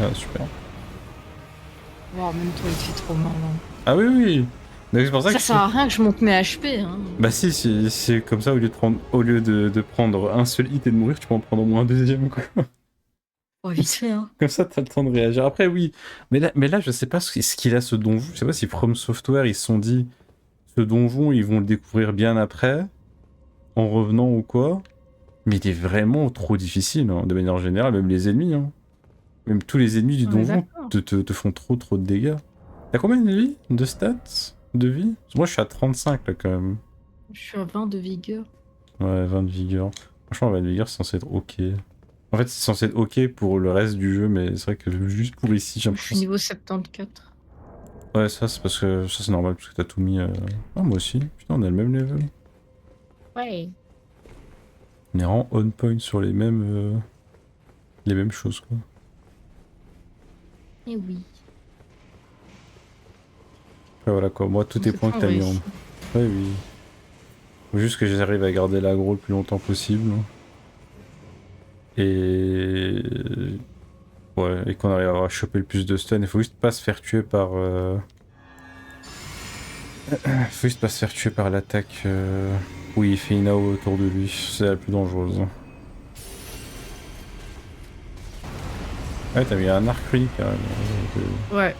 Speaker 1: Ah, super.
Speaker 2: Wow, même toi il te fait trop mal. Hein.
Speaker 1: Ah oui, oui. Donc c'est pour ça
Speaker 2: Ça
Speaker 1: que
Speaker 2: sert à rien que je monte mes HP. Hein.
Speaker 1: bah si, c'est comme ça, au lieu de prendre un seul hit et de mourir, tu peux en prendre au moins un deuxième, quoi.
Speaker 2: Oh, vite fait, hein.
Speaker 1: Comme ça, t'as le temps de réagir. Après, oui. Mais là je sais pas ce qu'il a, ce donjon. Je sais pas si From Software, ils se sont dit, ce donjon, ils vont le découvrir bien après, en revenant ou quoi. Mais il est vraiment trop difficile, hein, de manière générale, même les ennemis, hein. Même tous les ennemis du
Speaker 2: On est
Speaker 1: donjon
Speaker 2: d'accord.
Speaker 1: te font trop de dégâts. T'as combien de vie? De stats? De vie? Moi, je suis à 35, là, quand même.
Speaker 2: Je suis à 20 de vigueur.
Speaker 1: Ouais, 20 de vigueur. Franchement, 20 de vigueur, c'est censé être ok. En fait, c'est censé être ok pour le reste du jeu, mais c'est vrai que juste pour ici, j'ai
Speaker 2: Je suis
Speaker 1: l'impression...
Speaker 2: niveau 74.
Speaker 1: Ouais, ça, c'est parce que... Ça, c'est normal, parce que t'as tout mis... Ah, moi aussi. Putain, on a le même level.
Speaker 2: Ouais.
Speaker 1: On est vraiment on point sur les mêmes choses, quoi.
Speaker 2: Et oui.
Speaker 1: Après, voilà, quoi. Moi, tous tes
Speaker 2: C'est
Speaker 1: points que t'as mis en...
Speaker 2: réussi.
Speaker 1: Ouais, oui. Faut juste que j'arrive à garder l'aggro le plus longtemps possible. Et... Ouais, et qu'on arrive à choper le plus de stun. Il faut juste pas se faire tuer par... Faut juste pas se faire tuer par l'attaque où il fait une AO autour de lui. C'est la plus dangereuse. Ouais, t'as mis un arc runique, quand même.
Speaker 2: Ouais.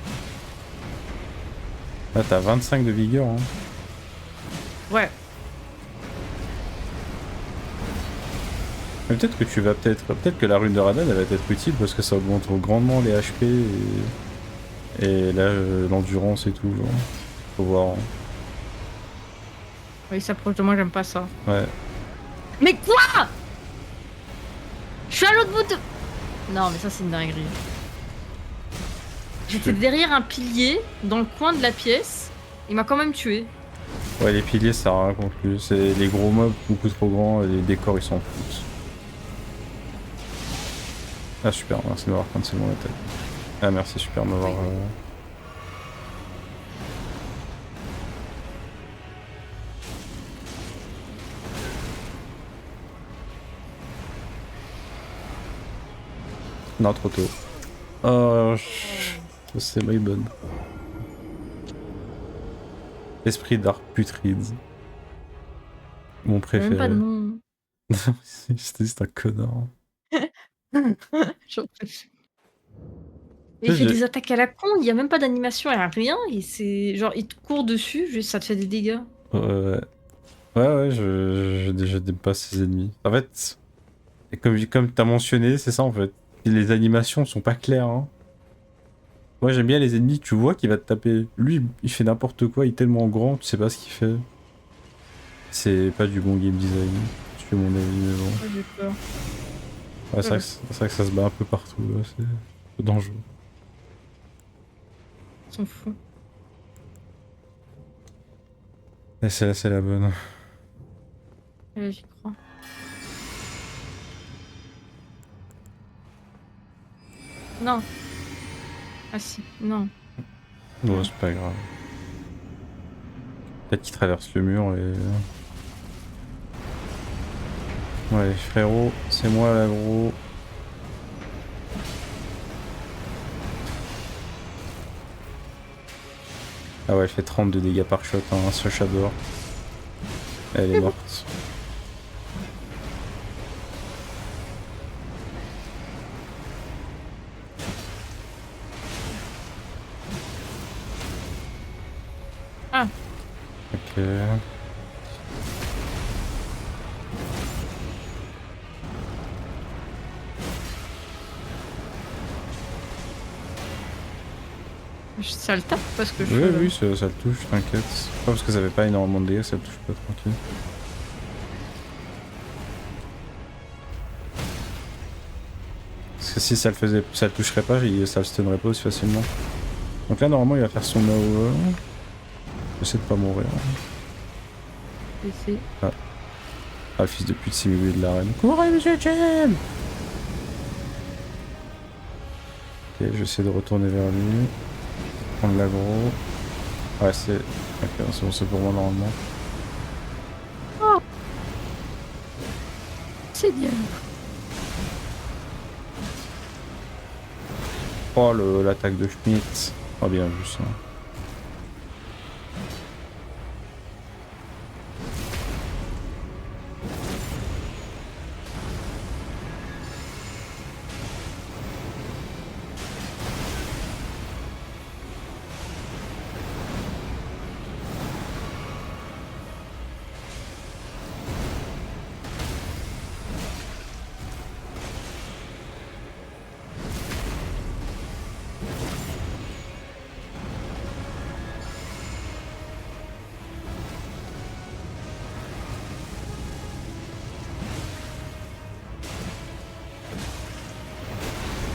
Speaker 1: Là, t'as 25 de vigueur. Hein.
Speaker 2: Ouais.
Speaker 1: Mais peut-être que tu vas peut-être que la rune de Radan elle va être utile parce que ça augmente grandement les HP et là l'endurance et tout genre. Faut voir. Hein.
Speaker 2: Oui, il s'approche de moi, j'aime pas ça.
Speaker 1: Ouais.
Speaker 2: Mais quoi? Je suis à l'autre bout de... Non, mais ça, c'est une dinguerie. J'étais derrière un pilier, dans le coin de la pièce. Il m'a quand même tué.
Speaker 1: Ouais, les piliers ça sert à rien contre lui. C'est les gros mobs beaucoup trop grands et les décors ils s'en foutent. Ah super, merci de m'avoir cancel mon attaque. Ah merci super de m'avoir... Non, trop tôt. Oh, C'est my bonne. Esprit d'art putride. Mon
Speaker 2: Il y a même pas
Speaker 1: préféré.
Speaker 2: de nom.
Speaker 1: C'était juste un connard.
Speaker 2: J'en peux plus. Et
Speaker 1: Tu
Speaker 2: il
Speaker 1: sais,
Speaker 2: fait des attaques à la con, il y a même pas d'animation, il y a rien, et c'est genre il te court dessus, juste ça te fait des dégâts.
Speaker 1: Ouais, ouais, je n'aime pas ces ennemis. En fait, et comme t'as mentionné, c'est ça en fait. Les animations sont pas claires. Hein. Moi j'aime bien les ennemis, tu vois qu'il va te taper. Lui, il fait n'importe quoi, il est tellement grand, tu sais pas ce qu'il fait. C'est pas du bon game design. Tu fais mon avis, mais bon.
Speaker 2: Moi j'ai peur.
Speaker 1: Ouais, c'est vrai que ça se bat un peu partout, là, c'est un peu dangereux.
Speaker 2: Ils sont fous.
Speaker 1: Et celle-là, c'est la bonne.
Speaker 2: Ouais, j'y crois. Non. Ah si, non.
Speaker 1: Bon, c'est pas grave. Peut-être qu'il traverse le mur et... Ouais, frérot, c'est moi l'agro. Ah ouais, elle fait 30 de dégâts par shot, hein, ce Shador. Elle est morte.
Speaker 2: Ah.
Speaker 1: Ok.
Speaker 2: Ça le tape parce que je
Speaker 1: Oui,
Speaker 2: fais, là.
Speaker 1: oui, ça le touche, t'inquiète. Pas parce que ça avait pas énormément de dégâts, ça le touche pas, tranquille. Parce que si ça le faisait, ça le toucherait pas, ça le stunnerait pas aussi facilement. Donc là, normalement, il va faire son AOE. J'essaie de pas mourir.
Speaker 2: Essaye.
Speaker 1: Ah, le fils de pute s'est mis de l'arène. Courez, monsieur Chen! Ok, j'essaie de retourner vers lui. Prendre l'aggro. Ouais, c'est... Ok, c'est bon, c'est pour moi normalement.
Speaker 2: C'est bien.
Speaker 1: Oh, l'attaque de Schmidt. Oh, bien vu ça.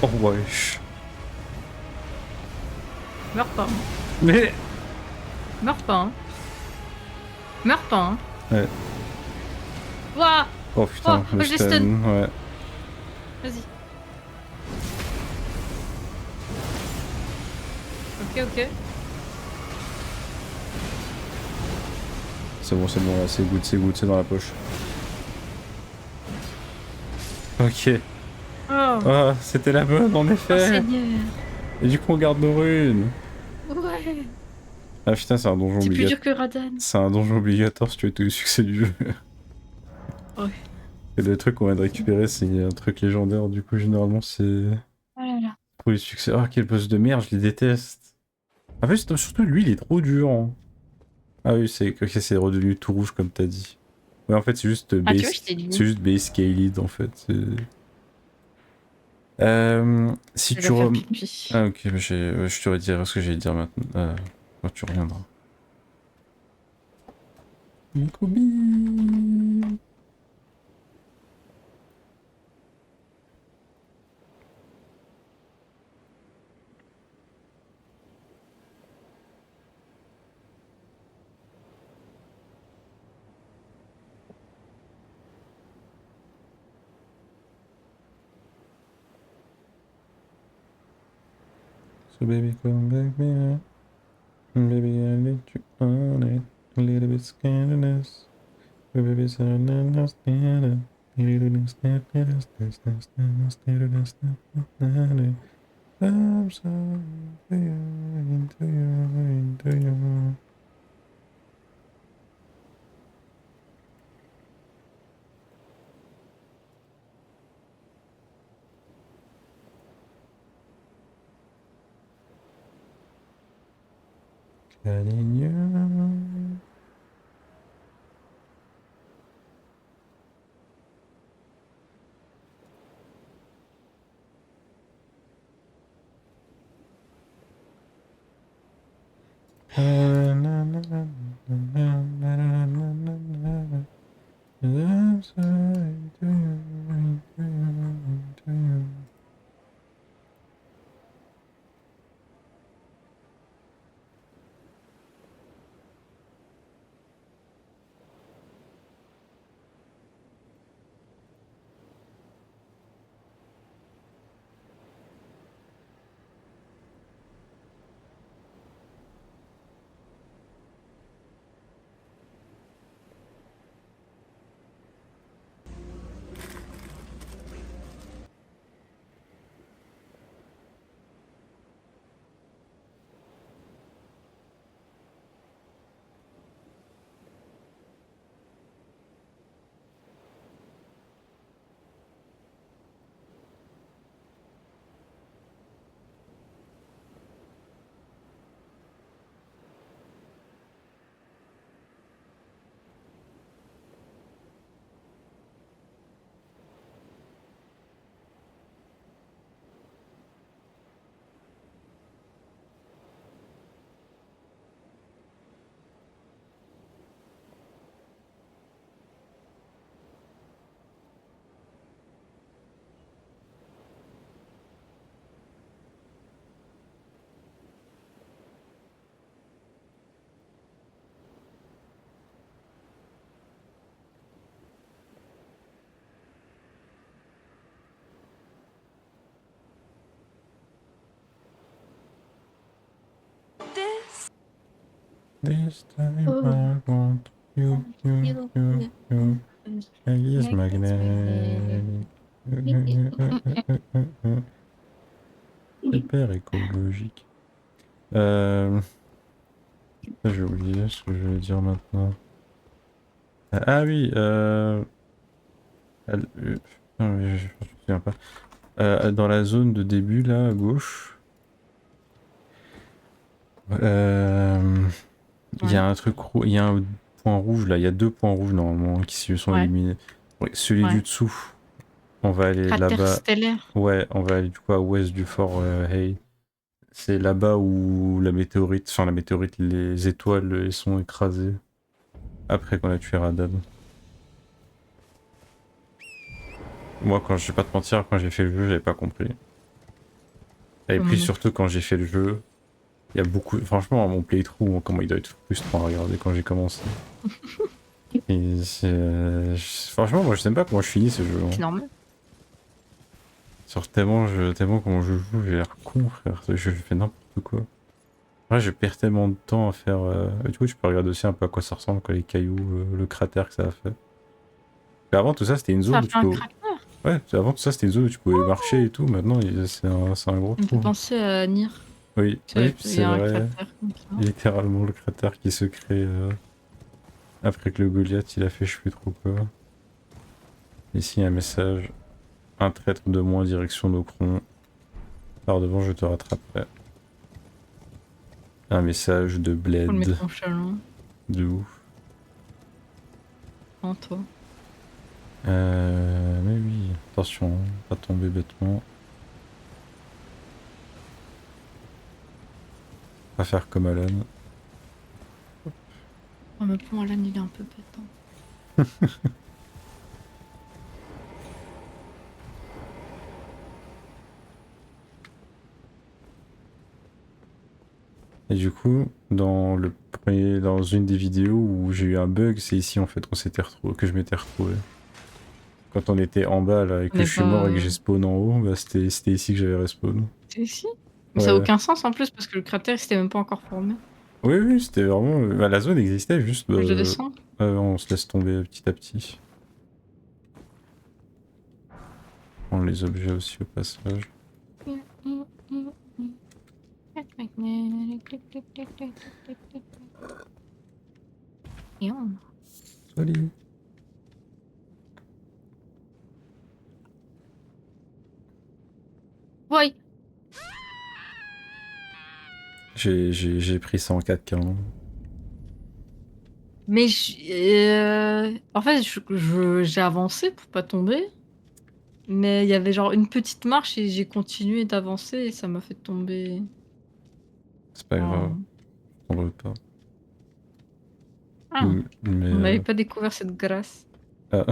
Speaker 1: Oh, wesh.
Speaker 2: Meurs pas. Hein.
Speaker 1: Mais...
Speaker 2: Meurs pas. Hein. Meurs pas. Hein.
Speaker 1: Ouais.
Speaker 2: Ouah.
Speaker 1: Oh putain,
Speaker 2: Oh,
Speaker 1: le
Speaker 2: je l'ai
Speaker 1: stun,
Speaker 2: stun.
Speaker 1: ouais.
Speaker 2: Vas-y. Ok.
Speaker 1: C'est bon, là, c'est good, c'est dans la poche. Ok.
Speaker 2: Oh.
Speaker 1: Ah, c'était la bonne, en
Speaker 2: Oh
Speaker 1: effet.
Speaker 2: Seigneur.
Speaker 1: Et du coup, on garde nos runes.
Speaker 2: Ouais.
Speaker 1: Ah putain, c'est un donjon
Speaker 2: C'est plus
Speaker 1: obligatoire.
Speaker 2: dur que Radan.
Speaker 1: C'est un donjon obligatoire si tu veux tous les succès du jeu.
Speaker 2: Ouais.
Speaker 1: Et le truc qu'on vient de récupérer, c'est un truc légendaire. Du coup, généralement, c'est
Speaker 2: Oh là là.
Speaker 1: pour les succès. Ah, quel boss de merde, je les déteste. En fait, surtout lui, il est trop dur. Hein. Ah oui, c'est redevenu tout rouge comme t'as dit. Ouais, en fait, c'est juste
Speaker 2: Ah, tu vois,
Speaker 1: base,
Speaker 2: je t'ai dit.
Speaker 1: c'est juste base scaled en fait. Si
Speaker 2: Je vais
Speaker 1: tu
Speaker 2: la faire
Speaker 1: rem...
Speaker 2: pipi.
Speaker 1: Ah ok, mais je te redirai ce que j'allais dire maintenant. Quand tu reviendras. Mikobi. So baby come back here. Baby I let you on it. A little bit scandalous. Baby so understand. I'm sorry. This time
Speaker 2: Oh.
Speaker 1: I want you. Alice magnétique. Super écologique. J'ai oublié ce que je vais dire maintenant. Ah oui, non, mais je me souviens pas. Dans la zone de début, là, à gauche, il y a un truc, il y a un point rouge, là, il y a 2 points rouges normalement qui se sont
Speaker 2: Ouais.
Speaker 1: éliminés. Ouais, celui
Speaker 2: Ouais.
Speaker 1: du dessous, on va aller
Speaker 2: Cratère
Speaker 1: là-bas.
Speaker 2: stellaire.
Speaker 1: Ouais, on va aller du coup à ouest du fort Hay. C'est là-bas où la météorite, les étoiles elles sont écrasées après qu'on a tué Radan. Moi, quand je vais pas te mentir, quand j'ai fait le jeu, j'avais pas compris. Et
Speaker 2: Moi
Speaker 1: puis
Speaker 2: non
Speaker 1: surtout quand j'ai fait le jeu, il y a beaucoup. Franchement, mon playthrough, comment il doit être frustrant à regarder quand j'ai commencé. Et franchement, moi je sais même pas comment je finis ce jeu.
Speaker 2: C'est
Speaker 1: Hein.
Speaker 2: normal.
Speaker 1: Sur tellement comment je joue, j'ai l'air con, frère. Je fais n'importe quoi. Ouais, je perds tellement de temps à faire. Du coup, tu peux regarder aussi un peu à quoi ça ressemble, quoi, les cailloux, le cratère que ça a fait. Mais avant tout ça, c'était une
Speaker 2: Ça
Speaker 1: zone
Speaker 2: a
Speaker 1: où
Speaker 2: fait
Speaker 1: tu
Speaker 2: un
Speaker 1: pouvais.
Speaker 2: cratère.
Speaker 1: Ouais, avant tout ça, c'était une zone où tu pouvais marcher et tout. Maintenant, c'est un gros
Speaker 2: On me fait
Speaker 1: trou.
Speaker 2: penser à Nier.
Speaker 1: Oui,
Speaker 2: Il y
Speaker 1: c'est
Speaker 2: a un
Speaker 1: vrai.
Speaker 2: cratère comme ça.
Speaker 1: Littéralement le cratère qui se crée après que le Goliath il a fait je sais plus trop quoi. Ici un message. Un traître de moins direction d'Ocron. Par devant je te rattraperai. Un message de
Speaker 2: Faut le
Speaker 1: Bled.
Speaker 2: mettre en chaland.
Speaker 1: De ouf.
Speaker 2: En toi.
Speaker 1: Mais oui, attention, pas tomber bêtement. Pas faire comme Alan.
Speaker 2: Oh, mais pour Alan, il est un peu pétant.
Speaker 1: Et du coup, dans une des vidéos où j'ai eu un bug, c'est ici en fait que je m'étais retrouvé. Quand on était en bas là et
Speaker 2: On
Speaker 1: que
Speaker 2: est
Speaker 1: je suis mort
Speaker 2: pas.
Speaker 1: et que j'ai spawn en haut, bah c'était ici que j'avais respawn.
Speaker 2: C'est ici. Mais ça a
Speaker 1: Ouais.
Speaker 2: aucun sens en plus parce que le cratère c'était même pas encore formé.
Speaker 1: Oui, oui, c'était vraiment. Bah, la zone existait, juste.
Speaker 2: Je descends.
Speaker 1: On se laisse tomber petit à petit. On prend les objets aussi au passage. Salut.
Speaker 2: Ouais.
Speaker 1: J'ai pris ça en 4K. Hein.
Speaker 2: Mais en fait, j'ai avancé pour pas tomber. Mais il y avait genre une petite marche et j'ai continué d'avancer et ça m'a fait tomber.
Speaker 1: C'est pas grave,
Speaker 2: en-
Speaker 1: on veut pas.
Speaker 2: Ah,
Speaker 1: Mais
Speaker 2: on n'avait pas découvert cette grâce.
Speaker 1: ah,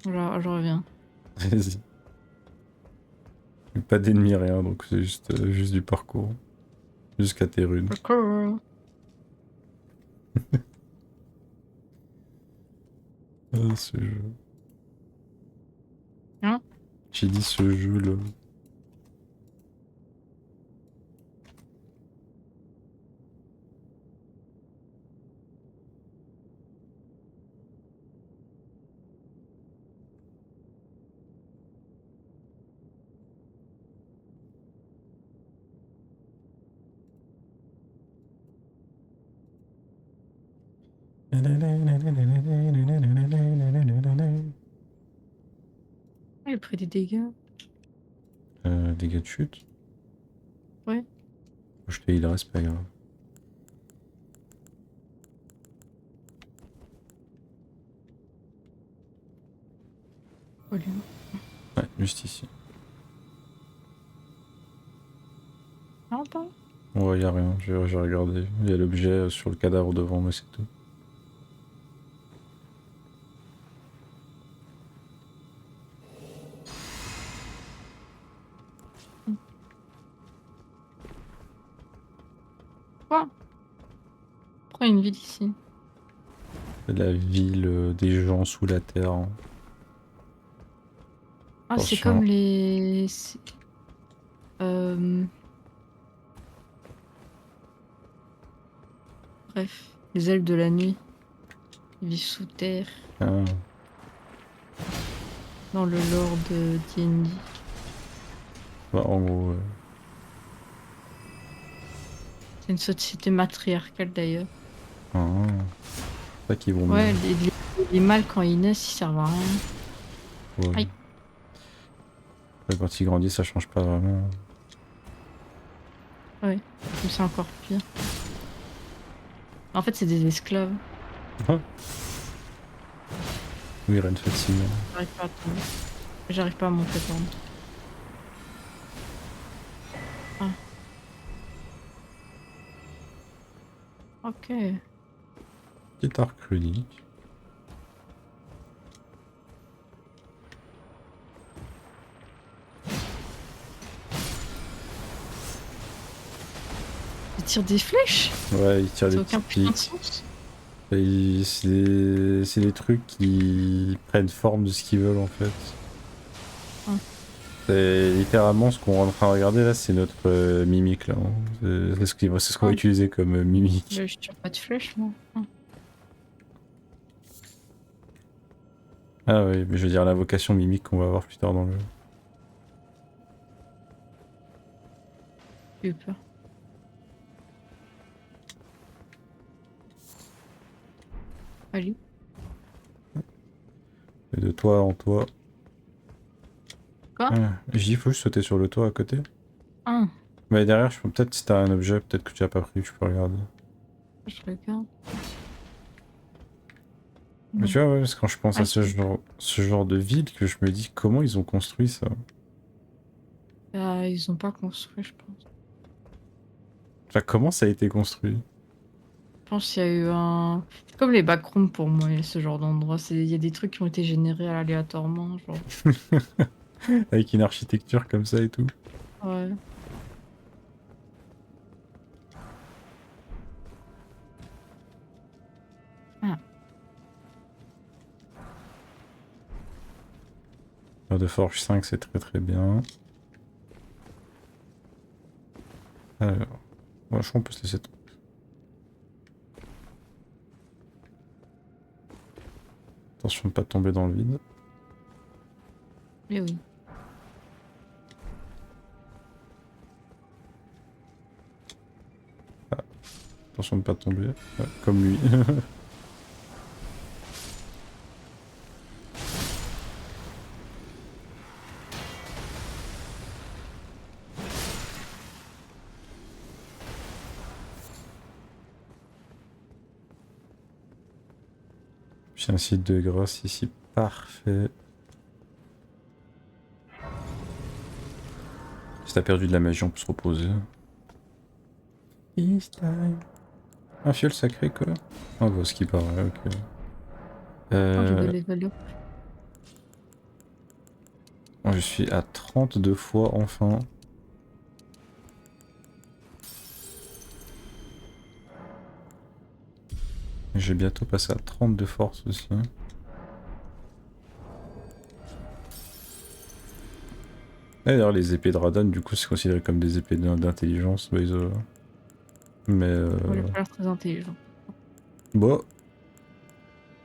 Speaker 2: Je reviens.
Speaker 1: vas-y. Pas d'ennemis, rien, donc c'est juste du parcours. Jusqu'à tes runes.
Speaker 2: D'accord.
Speaker 1: Ah, ce jeu.
Speaker 2: Hein?
Speaker 1: J'ai dit ce jeu là.
Speaker 2: Ah, il a pris des dégâts.
Speaker 1: Dégâts de chute.
Speaker 2: Ouais.
Speaker 1: Je te healerai, c'est pas grave.
Speaker 2: Oh, lui.
Speaker 1: Ouais, juste ici.
Speaker 2: Ah, pas.
Speaker 1: Ouais, y a rien, j'ai regardé. Il y a l'objet sur le cadavre devant, mais c'est tout.
Speaker 2: Quoi? Pourquoi une ville ici?
Speaker 1: C'est la ville des gens sous la terre. Hein.
Speaker 2: Ah, c'est
Speaker 1: Attention.
Speaker 2: comme les. Euh, Bref, les elfes de la nuit. Ils vivent sous terre,
Speaker 1: Ah,
Speaker 2: dans le lore de D&D.
Speaker 1: bah, en gros,
Speaker 2: C'est une société matriarcale d'ailleurs.
Speaker 1: ah, c'est pas qu'ils vont
Speaker 2: Ouais,
Speaker 1: mieux.
Speaker 2: les mâles quand ils naissent, ils servent à rien.
Speaker 1: Ouais.
Speaker 2: Aïe.
Speaker 1: Ouais, quand ils grandissent, ça change pas vraiment.
Speaker 2: Ouais, mais c'est encore pire. En fait, c'est des esclaves.
Speaker 1: Ah. Oui, Ren Fatima.
Speaker 2: J'arrive pas à tomber. J'arrive pas à monter, pardon. Ah. Ok.
Speaker 1: Petit arc runique.
Speaker 2: Ils tirent des flèches?
Speaker 1: Ouais, il tire
Speaker 2: Ça
Speaker 1: des
Speaker 2: n'a aucun
Speaker 1: petites
Speaker 2: putain de
Speaker 1: piques.
Speaker 2: sens.
Speaker 1: Et c'est des trucs qui prennent forme de ce qu'ils veulent en fait.
Speaker 2: Ah.
Speaker 1: C'est littéralement ce qu'on est en train de regarder là, c'est notre mimique là. Hein. C'est ce qu'on va
Speaker 2: Ah.
Speaker 1: utiliser comme mimique.
Speaker 2: Je tire pas de flèches, moi. Ah.
Speaker 1: Ah oui, mais je veux dire l'invocation mimique qu'on va voir plus tard dans le jeu.
Speaker 2: J'ai eu peur. Allez.
Speaker 1: Et de toi en toi.
Speaker 2: Quoi?
Speaker 1: Ah, je dis, faut juste sauter sur le toit à côté.
Speaker 2: Ah,
Speaker 1: Mais derrière, je peux peut-être si t'as un objet, peut-être que tu as pas pris, tu peux regarder.
Speaker 2: je regarde.
Speaker 1: Mais
Speaker 2: Non.
Speaker 1: tu vois, ouais, parce que quand je pense
Speaker 2: Ah,
Speaker 1: à ce
Speaker 2: si.
Speaker 1: genre de ville, que je me dis comment ils ont construit ça.
Speaker 2: Ah, ils ont pas construit, je pense.
Speaker 1: Enfin, comment ça a été construit?
Speaker 2: Je pense qu'il y a eu un. C'est comme les backrooms pour moi, ce genre d'endroit. Il y a des trucs qui ont été générés aléatoirement, genre.
Speaker 1: Avec une architecture comme ça et tout.
Speaker 2: Ouais. Ah,
Speaker 1: De Forge 5, c'est très très bien. Alors, ouais, je crois qu'on peut se laisser tomber. Attention de pas tomber dans le vide.
Speaker 2: mais oui.
Speaker 1: attention de pas tomber. Ouais, comme lui. J'ai un site de grâce ici, parfait. Si t'as perdu de la magie, on peut se reposer. It's time. Un fiole sacré quoi. On voit ce qui paraît, ok.
Speaker 2: Oh, j'ai des level up.
Speaker 1: Je suis à 32 fois enfin. J'ai bientôt passé à 32 force aussi. D'ailleurs, les épées de Radon, du coup, c'est considéré comme des épées d'intelligence. Bah, mais
Speaker 2: On a pas l'air très intelligent.
Speaker 1: bon,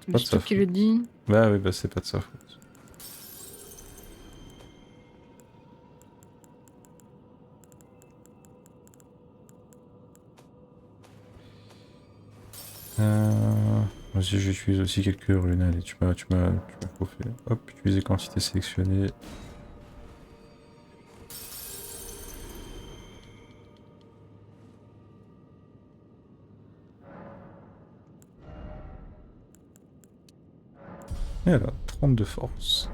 Speaker 2: Mais
Speaker 1: pas de
Speaker 2: c'est
Speaker 1: sa
Speaker 2: toi qui
Speaker 1: faute.
Speaker 2: le dis.
Speaker 1: Bah oui, bah c'est pas de sa faute. Vas-y, j'utilise aussi quelques runes. Allez, tu m'as chauffé. Hop, utiliser quantité sélectionnée. Et là, 32 force.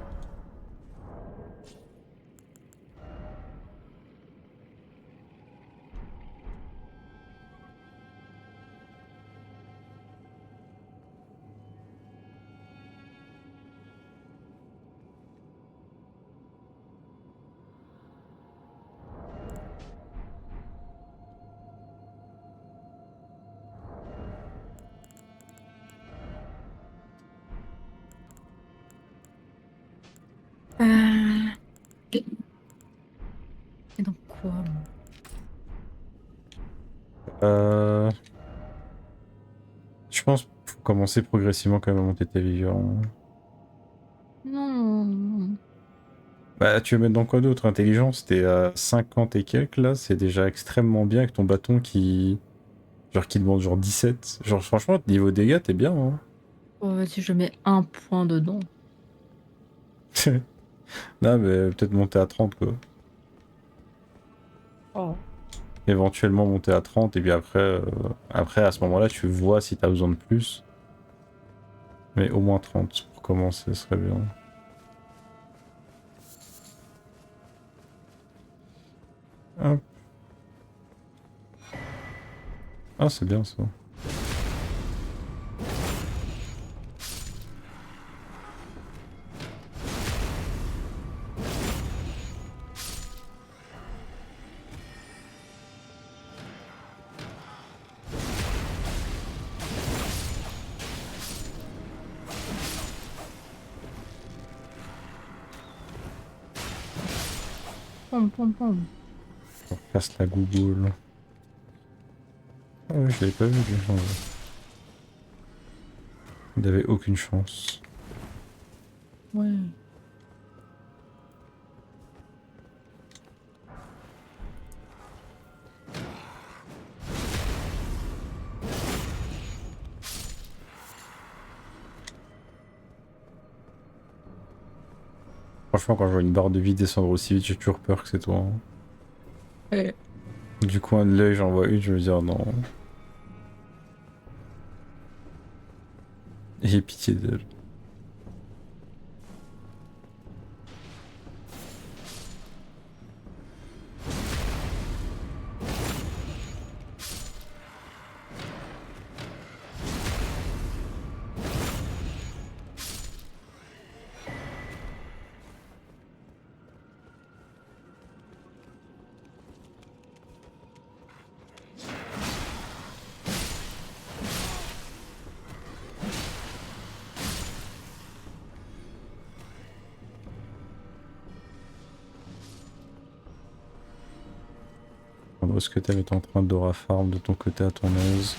Speaker 2: Et donc quoi, moi?
Speaker 1: Euh... Je pense qu'il faut commencer progressivement quand même à monter ta vigueur, hein.
Speaker 2: Non.
Speaker 1: Bah, tu veux mettre dans quoi d'autre? Intelligence, t'es à 50 et quelques là, c'est déjà extrêmement bien avec ton bâton qui. Genre qui demande genre 17. Genre franchement, niveau dégâts, t'es bien, hein.
Speaker 2: Oh, vas-y, je mets un point dedans.
Speaker 1: Non, mais peut-être monter à 30 quoi.
Speaker 2: Oh.
Speaker 1: Éventuellement monter à 30 et puis après, après à ce moment-là, tu vois si t'as besoin de plus. Mais au moins 30 pour commencer, ce serait bien. Hop. Ah, c'est bien ça.
Speaker 2: Pom, pom, pom.
Speaker 1: On casse la gougoule. Ah ouais, je l'avais pas vu lui. En vrai. Il avait aucune chance.
Speaker 2: Ouais.
Speaker 1: Franchement, quand je vois une barre de vie descendre aussi vite, j'ai toujours peur que c'est toi, hein.
Speaker 2: Ouais.
Speaker 1: Du coin de l'œil, j'en vois une, je me dis, oh non. J'ai pitié d'elle. Est-ce que t'es en train d'aura farm de ton côté à ton aise?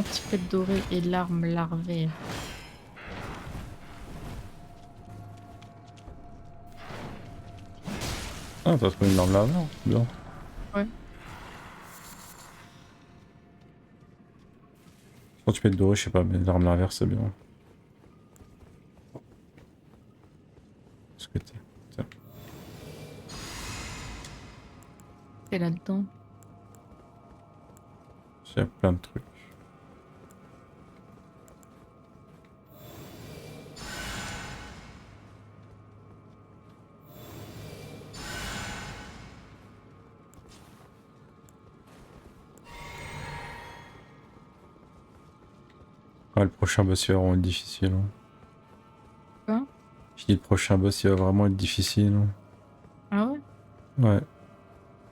Speaker 2: centipède doré et larme larvaire.
Speaker 1: Ah, t'as trouvé une larme là, non? Bien.
Speaker 2: Ouais.
Speaker 1: Quand tu peux être doré, je sais pas, mais l'arme larvaire c'est bien. Ce que t'es. Tiens.
Speaker 2: C'est là-dedans.
Speaker 1: Il y a plein de trucs. Ouais, le prochain boss il va vraiment être difficile. Hein.
Speaker 2: Quoi?
Speaker 1: Je dis le prochain boss il va vraiment être difficile. Hein.
Speaker 2: Ah ouais?
Speaker 1: Ouais.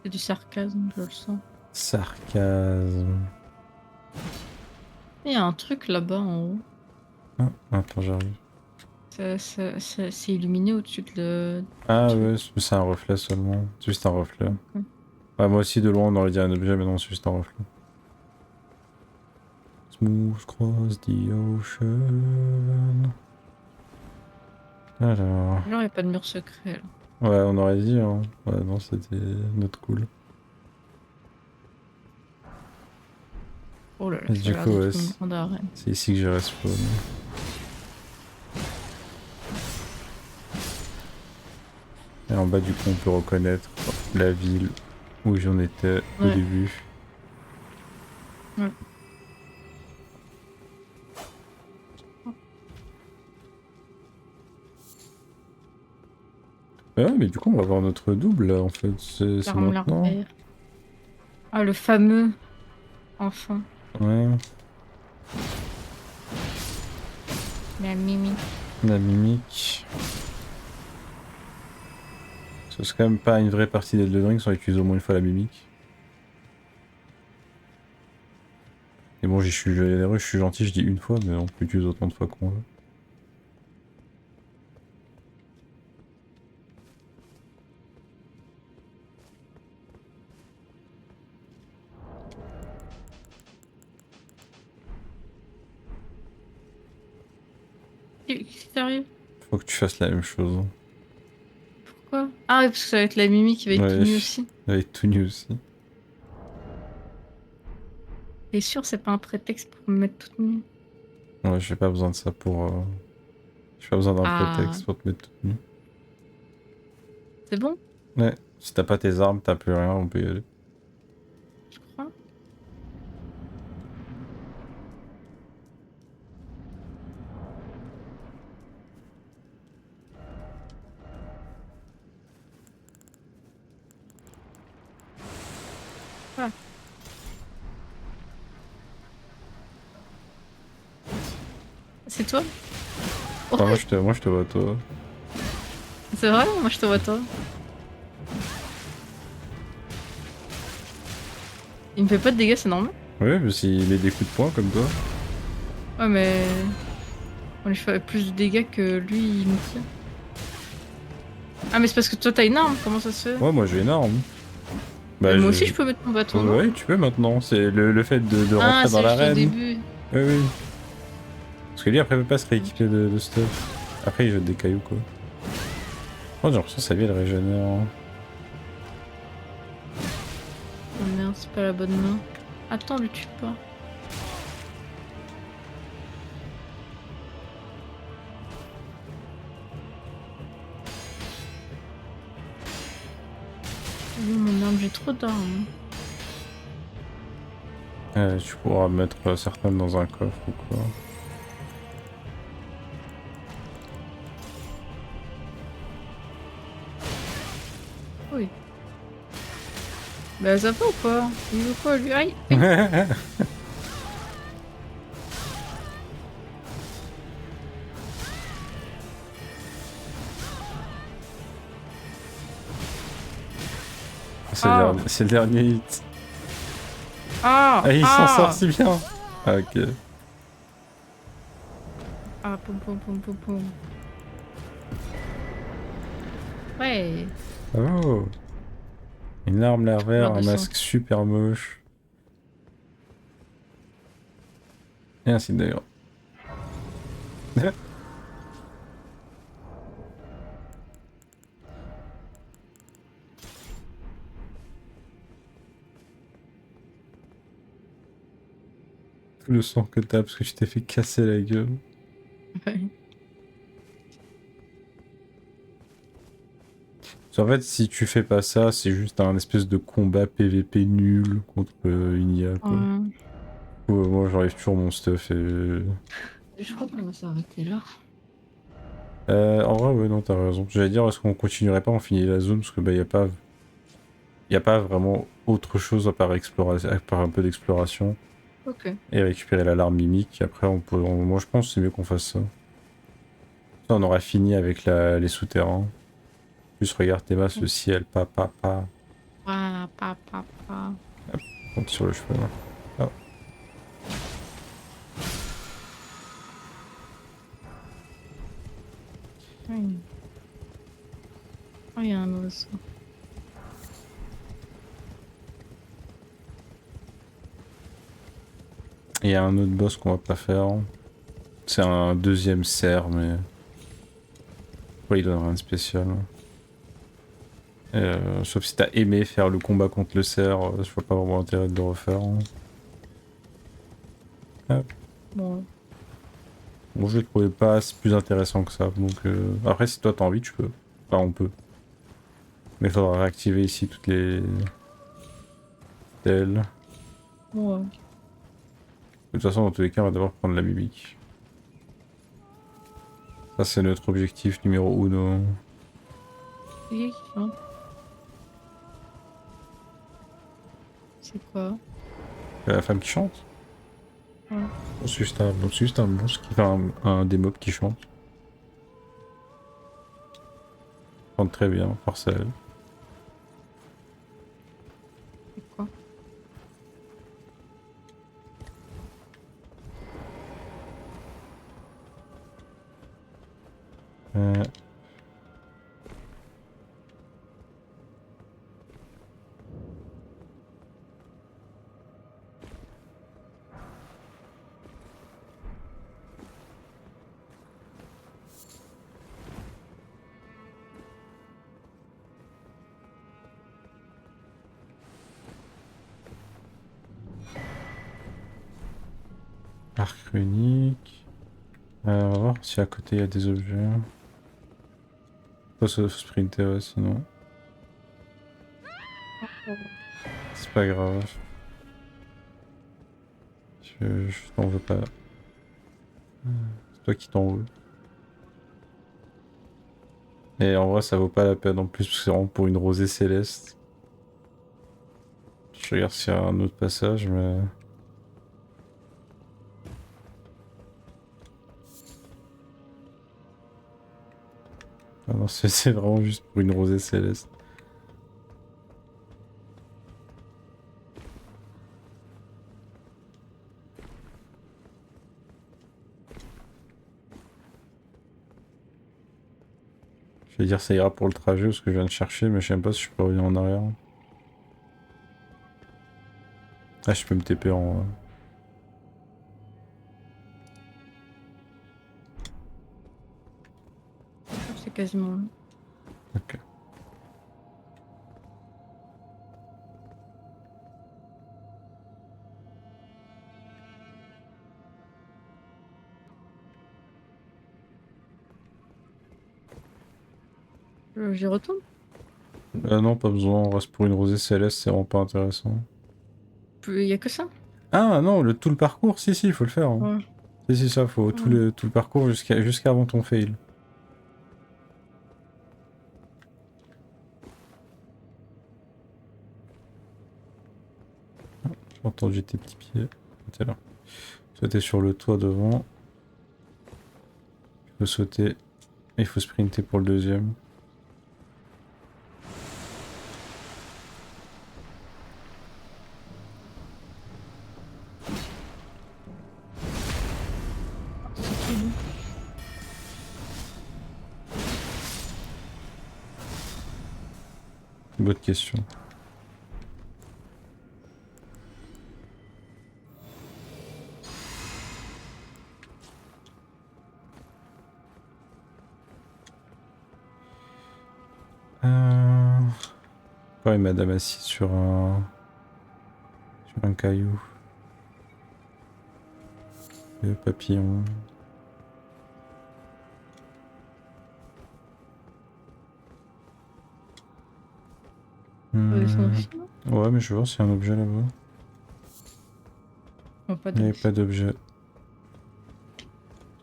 Speaker 2: C'est du sarcasme, je le sens.
Speaker 1: Sarcasme.
Speaker 2: Il y a un truc là-bas en haut.
Speaker 1: Ah, attends, j'arrive.
Speaker 2: C'est illuminé au-dessus de
Speaker 1: Ah
Speaker 2: le...
Speaker 1: ouais, c'est un reflet seulement. C'est juste un reflet.
Speaker 2: Ok.
Speaker 1: Ouais, moi aussi de loin on aurait dit un objet, mais non, c'est juste un reflet. Smooth cross the ocean. Alors.
Speaker 2: Genre, il n'y a pas de mur secret là.
Speaker 1: Ouais, on aurait dit, hein. Ouais, non, c'était notre cool.
Speaker 2: Oh là là,
Speaker 1: Et
Speaker 2: ça
Speaker 1: du
Speaker 2: a l'air
Speaker 1: coup, ouais,
Speaker 2: d'être une grande arène.
Speaker 1: c'est ici que j'ai respawn. Et en bas, du coup, on peut reconnaître la ville où j'en étais au
Speaker 2: Ouais.
Speaker 1: début.
Speaker 2: Ouais.
Speaker 1: Ouais, mais du coup, on va voir notre double, là, en fait. C'est
Speaker 2: L'arme
Speaker 1: maintenant.
Speaker 2: larvaire. Ah, le fameux. Enfin.
Speaker 1: Ouais,
Speaker 2: La mimi.
Speaker 1: la mimique. Ce serait quand même pas une vraie partie d'Elden Ring sans utiliser au moins une fois la mimique. Et bon, je suis généreux, je suis gentil, je dis une fois, mais on peut utiliser autant de fois qu'on veut.
Speaker 2: Qu'est-ce qui t'arrive?
Speaker 1: Faut que tu fasses la même chose.
Speaker 2: Pourquoi? Ah oui, parce que ça va être la mimi qui va être tout
Speaker 1: Ouais,
Speaker 2: nue aussi.
Speaker 1: avec tout nu aussi.
Speaker 2: T'es sûr, c'est pas un prétexte pour me mettre toute nue?
Speaker 1: Ouais, j'ai pas besoin de ça pour. J'ai pas besoin d'un
Speaker 2: Ah,
Speaker 1: prétexte pour te mettre toute nue.
Speaker 2: c'est bon,
Speaker 1: Ouais, si t'as pas tes armes, t'as plus rien, on peut y aller.
Speaker 2: je crois. Voilà. C'est toi? Oh,
Speaker 1: Enfin, moi, je te vois, toi.
Speaker 2: c'est vrai? Moi, je te vois toi. Il me fait pas de dégâts, c'est normal?
Speaker 1: Ouais, mais s'il met des coups de poing comme toi.
Speaker 2: Ouais, mais... On lui fait plus de dégâts que lui, il nous tire. Ah, mais c'est parce que toi, t'as une arme, comment ça se fait?
Speaker 1: Ouais, moi j'ai une arme. Bah,
Speaker 2: Mais moi aussi, je peux mettre mon bâton, non?
Speaker 1: Ouais, tu peux maintenant. C'est le fait de
Speaker 2: Ah,
Speaker 1: rentrer dans
Speaker 2: c'est juste au
Speaker 1: l'arène.
Speaker 2: début.
Speaker 1: Oui, oui. Parce que lui, après, il peut pas se rééquiper de stuff. Après, il jette des cailloux, quoi. Oh, j'ai l'impression que sa vie, elle régénère. Hein.
Speaker 2: Oh merde, c'est pas la bonne main. Attends, le tue pas. Oh, mon arme, j'ai trop d'armes.
Speaker 1: Tu pourras mettre certaines dans un coffre ou quoi.
Speaker 2: Oui. Bah ça va ou pas? Il veut quoi lui? Aïe! Aïe.
Speaker 1: C'est le dernier hit.
Speaker 2: Ah!
Speaker 1: Ah, il s'en sort si bien. Ah, ok.
Speaker 2: Ah, poum poum poum poum poum. Ouais.
Speaker 1: Oh. Une arme larvaire,
Speaker 2: Fleur
Speaker 1: un
Speaker 2: de
Speaker 1: masque super moche. Et ainsi d'ailleurs. Tout le sang que t'as parce que tu t'es fait casser la gueule.
Speaker 2: Ouais.
Speaker 1: En fait, si tu fais pas ça, c'est juste un espèce de combat PVP nul contre une IA, quoi. Moi, j'enlève toujours mon stuff et...
Speaker 2: Je crois qu'on va s'arrêter là.
Speaker 1: En vrai, ouais, non, t'as raison. J'allais dire, est-ce qu'on continuerait pas, on finit la zone, parce que bah, y a pas vraiment autre chose à part, à part un peu d'exploration
Speaker 2: Ok.
Speaker 1: et récupérer l'alarme mimique. Après, moi, je pense que c'est mieux qu'on fasse ça. Ça, on aura fini avec les souterrains. Plus, regarde, tes masses, le ciel, pa.
Speaker 2: Pa.
Speaker 1: Compte sur le cheveu, là. Ah.
Speaker 2: Oui. Oh, il y a un oiseau.
Speaker 1: Il y a un autre boss qu'on va pas faire. C'est un deuxième cerf, mais... Ouais, il donne rien de spécial. Sauf si t'as aimé faire le combat contre le cerf, je vois pas vraiment l'intérêt de le refaire. Ah.
Speaker 2: Bon.
Speaker 1: Bon, je le trouvais pas plus intéressant que ça, donc... Après, si toi t'as envie, tu peux. Enfin, on peut. Mais il faudra réactiver ici toutes les... telles.
Speaker 2: Ouais.
Speaker 1: De toute façon, dans tous les cas, on va devoir prendre la mimique. Ça, c'est notre objectif numéro 1.
Speaker 2: C'est qui chante? C'est quoi?
Speaker 1: La femme qui chante?
Speaker 2: Ouais.
Speaker 1: Oh, c'est juste un monstre qui fait un des mobs qui chante. Chante très bien, force à elle.
Speaker 2: C'est quoi?
Speaker 1: Euh... Arc unique. On va voir si à côté il y a des objets. Faut se sprinter, ouais, sinon. C'est pas grave. Je t'en veux pas. C'est toi qui t'en veux. Et en vrai, ça vaut pas la peine en plus, parce que c'est vraiment pour une rosée céleste. Je regarde s'il y a un autre passage, mais... Ah non, c'est vraiment juste pour une rosée céleste. Je vais dire ça ira pour le trajet, parce que je viens de chercher, mais je sais même pas si je peux revenir en arrière. Ah, je peux me TP en...
Speaker 2: C'est quasiment là.
Speaker 1: Ok.
Speaker 2: J'y retourne?
Speaker 1: Non, pas besoin, on reste pour une rosée céleste, c'est vraiment pas intéressant.
Speaker 2: Il y a que ça?
Speaker 1: Ah non, tout le parcours, si, il faut le faire. Hein.
Speaker 2: Ouais.
Speaker 1: Si, ça, faut tout
Speaker 2: Ouais.
Speaker 1: tout le parcours jusqu'à avant ton fail. J'ai entendu tes petits pieds. T'es là. Sauter sur le toit devant. Il faut sauter. Et il faut sprinter pour le deuxième. Bonne question. Encore une madame assise sur un caillou. Le papillon.
Speaker 2: Ils sont
Speaker 1: Hmm.
Speaker 2: aussi, non?
Speaker 1: Ouais, mais je vais voir s'il y a un objet là-bas.
Speaker 2: Oh, pas
Speaker 1: Il n'y avait
Speaker 2: d'objet.
Speaker 1: pas d'objet.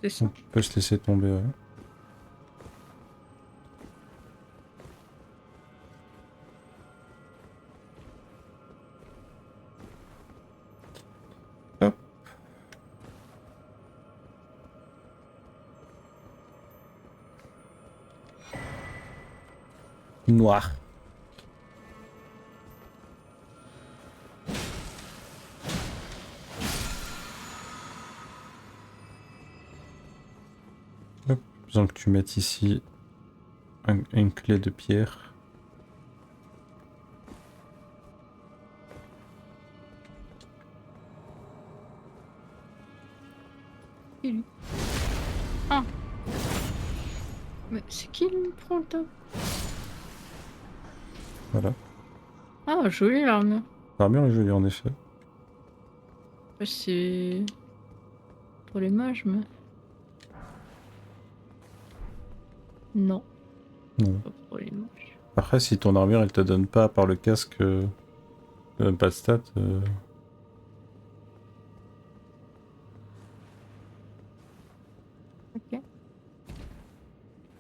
Speaker 2: C'est ça.
Speaker 1: On peut se laisser tomber, ouais. Hop. Noir. Hop. Besoin que tu mettes ici une clé de pierre.
Speaker 2: Qui, lui? Ah. Mais c'est qui lui prend le top?
Speaker 1: Voilà.
Speaker 2: Ah, joli l'armure.
Speaker 1: L'armure est jolie en effet.
Speaker 2: Ouais, c'est pour les mages, mais. Non,
Speaker 1: Non.
Speaker 2: pas pour les mages.
Speaker 1: Après, si ton armure elle te donne pas, à part le casque, te donne pas de stats.
Speaker 2: Ok.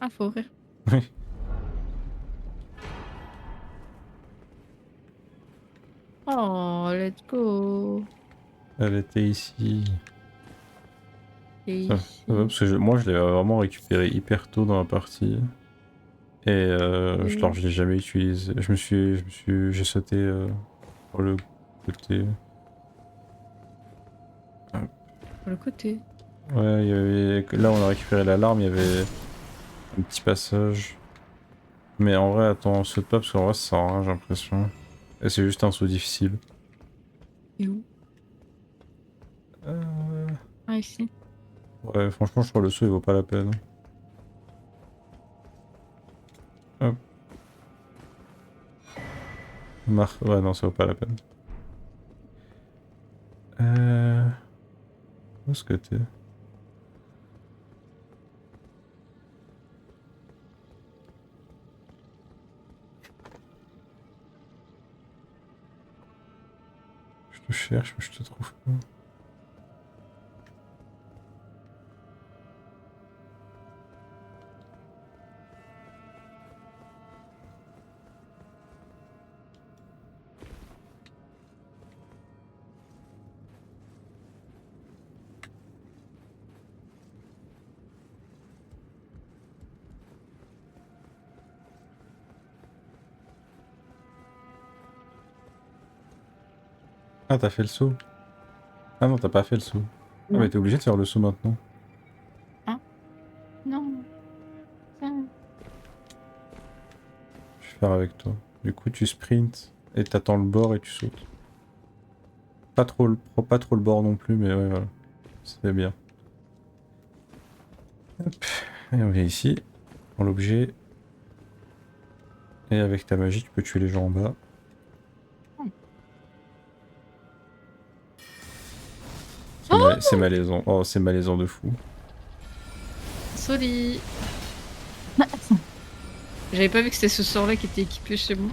Speaker 2: Ah, faut ouvrir.
Speaker 1: Oui.
Speaker 2: Oh, let's go.
Speaker 1: Elle était ici.
Speaker 2: Et
Speaker 1: Ça,
Speaker 2: ici.
Speaker 1: ça va, parce que moi je l'ai vraiment récupéré hyper tôt dans la partie. Et je l'ai jamais utilisé. J'ai sauté sur le côté.
Speaker 2: Sur le côté.
Speaker 1: Ouais, il y avait... là on a récupéré l'alarme, il y avait un petit passage. Mais en vrai, attends, on saute pas parce qu'en vrai ça sert à rien, j'ai l'impression. Et c'est juste un saut difficile.
Speaker 2: Et où?
Speaker 1: Euh,
Speaker 2: Ah, ici.
Speaker 1: Ouais, franchement, je crois que le saut il vaut pas la peine. Hop. Ouais, non, ça vaut pas la peine. Où est-ce que t'es? Je te cherche, mais je te trouve pas. Ah, t'as fait le saut? Ah non, t'as pas fait le saut. Ah, mais
Speaker 2: Non.
Speaker 1: t'es obligé de faire le saut maintenant.
Speaker 2: Ah, non. Ah.
Speaker 1: Je vais faire avec toi. Du coup, tu sprints et t'attends le bord et tu sautes. Pas trop le bord non plus, mais ouais, voilà. C'est bien. Hop. Et on vient ici, dans l'objet. Et avec ta magie, tu peux tuer les gens en bas. C'est malaisant. Oh, c'est malaisant de fou.
Speaker 2: Sorry. J'avais pas vu que c'était ce sort-là qui était équipé chez moi.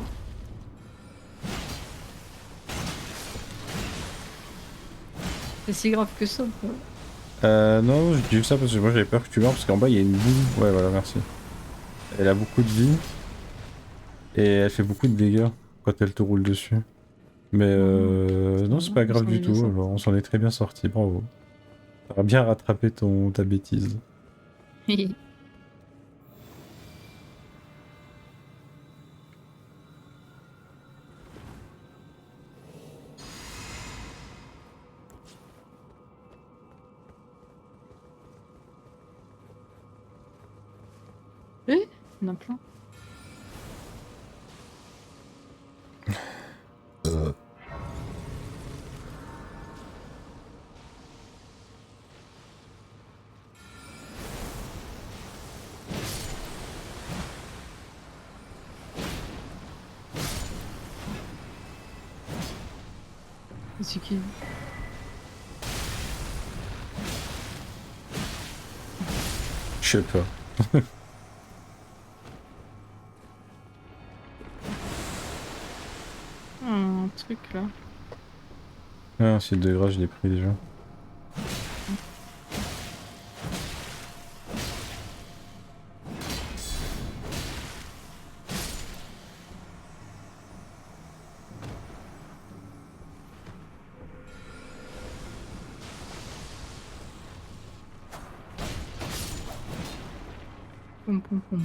Speaker 2: C'est si grave que ça, quoi.
Speaker 1: Non, j'ai dit ça parce que moi j'avais peur que tu meurs parce qu'en bas il y a une boue. Ouais, voilà, merci. Elle a beaucoup de vie. Et elle fait beaucoup de dégâts quand elle te roule dessus. Mais non, c'est pas grave du tout. Alors, on s'en est très bien sorti, bravo. T'auras bien rattrapé ta bêtise.
Speaker 2: Eh, il y en a plein. C'est qui?
Speaker 1: Je sais pas.
Speaker 2: Un truc là.
Speaker 1: Ah, c'est de grâce, je l'ai pris déjà.
Speaker 2: Pom pom pom.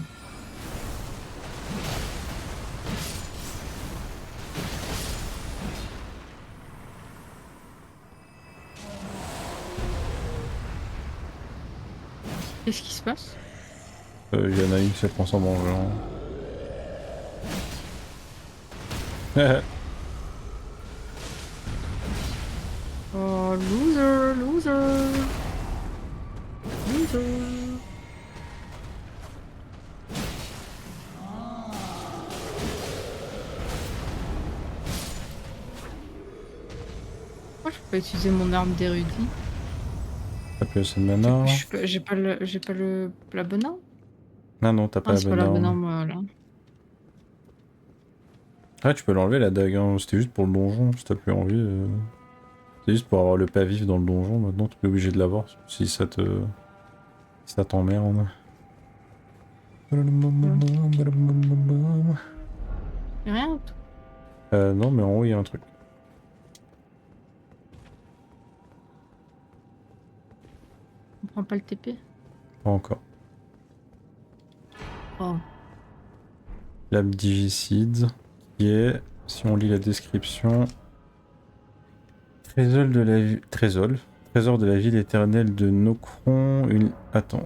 Speaker 2: Qu'est-ce qui se passe?
Speaker 1: Il y en a une qui se transforme en géant.
Speaker 2: Oh, loser, loser. Loser. Pourquoi je peux pas utiliser mon arme d'érudit?
Speaker 1: T'as plus assez de mana.
Speaker 2: J'ai pas la bonne arme?
Speaker 1: Ah non, t'as pas
Speaker 2: Ah,
Speaker 1: la
Speaker 2: c'est pas
Speaker 1: bonne
Speaker 2: la bonne
Speaker 1: arme.
Speaker 2: arme, voilà.
Speaker 1: Ah, tu peux l'enlever la dague, hein. C'était juste pour le donjon, si t'as plus envie. C'est juste pour avoir le pas vif dans le donjon, maintenant t'es obligé de l'avoir si ça te... si ça t'emmerde.
Speaker 2: Y'a rien?
Speaker 1: Non, mais en haut il y a un truc.
Speaker 2: On prend pas le TP?
Speaker 1: Pas encore.
Speaker 2: Oh.
Speaker 1: Lame digicide, qui est, si on lit la description, trésor de la trésor de la ville éternelle de Nokron. Une... Attends.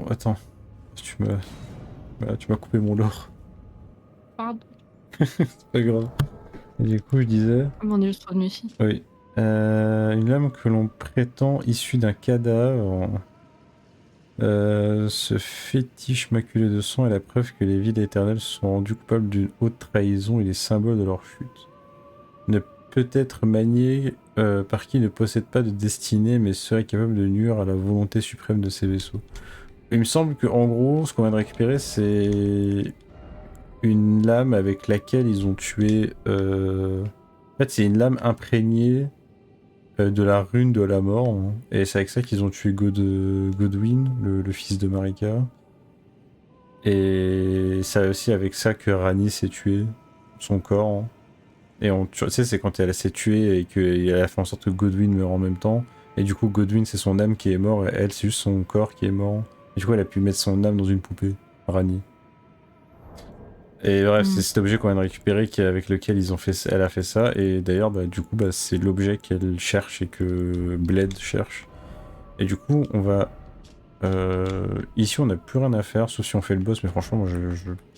Speaker 1: Tu m'as coupé mon lore.
Speaker 2: Pardon.
Speaker 1: C'est pas grave. Et du coup, je disais.
Speaker 2: Ah, on est juste revenu ici.
Speaker 1: Oui. Une lame que l'on prétend issue d'un cadavre. Ce fétiche maculé de sang est la preuve que les villes éternelles sont rendues coupables d'une haute trahison et les symboles de leur chute. Ne peut être manié par qui ne possède pas de destinée mais serait capable de nuire à la volonté suprême de ses vaisseaux. Il me semble que en gros, ce qu'on vient de récupérer, c'est une lame avec laquelle ils ont tué. En fait, c'est une lame imprégnée de la rune de la mort, hein. Et c'est avec ça qu'ils ont tué Godwyn, le fils de Marika. Et c'est aussi avec ça que Rani s'est tué, son corps, hein. Et tu sais, c'est quand elle s'est tuée et qu'elle a fait en sorte que Godwyn meure en même temps. Et du coup, Godwyn, c'est son âme qui est mort, et elle, c'est juste son corps qui est mort. Et du coup, elle a pu mettre son âme dans une poupée, Rani. Et bref, c'est cet objet qu'on vient de récupérer avec lequel elle a fait ça. Et d'ailleurs, du coup, c'est l'objet qu'elle cherche et que Bled cherche. Et du coup, on va... ici, on n'a plus rien à faire, sauf si on fait le boss. Mais franchement, moi,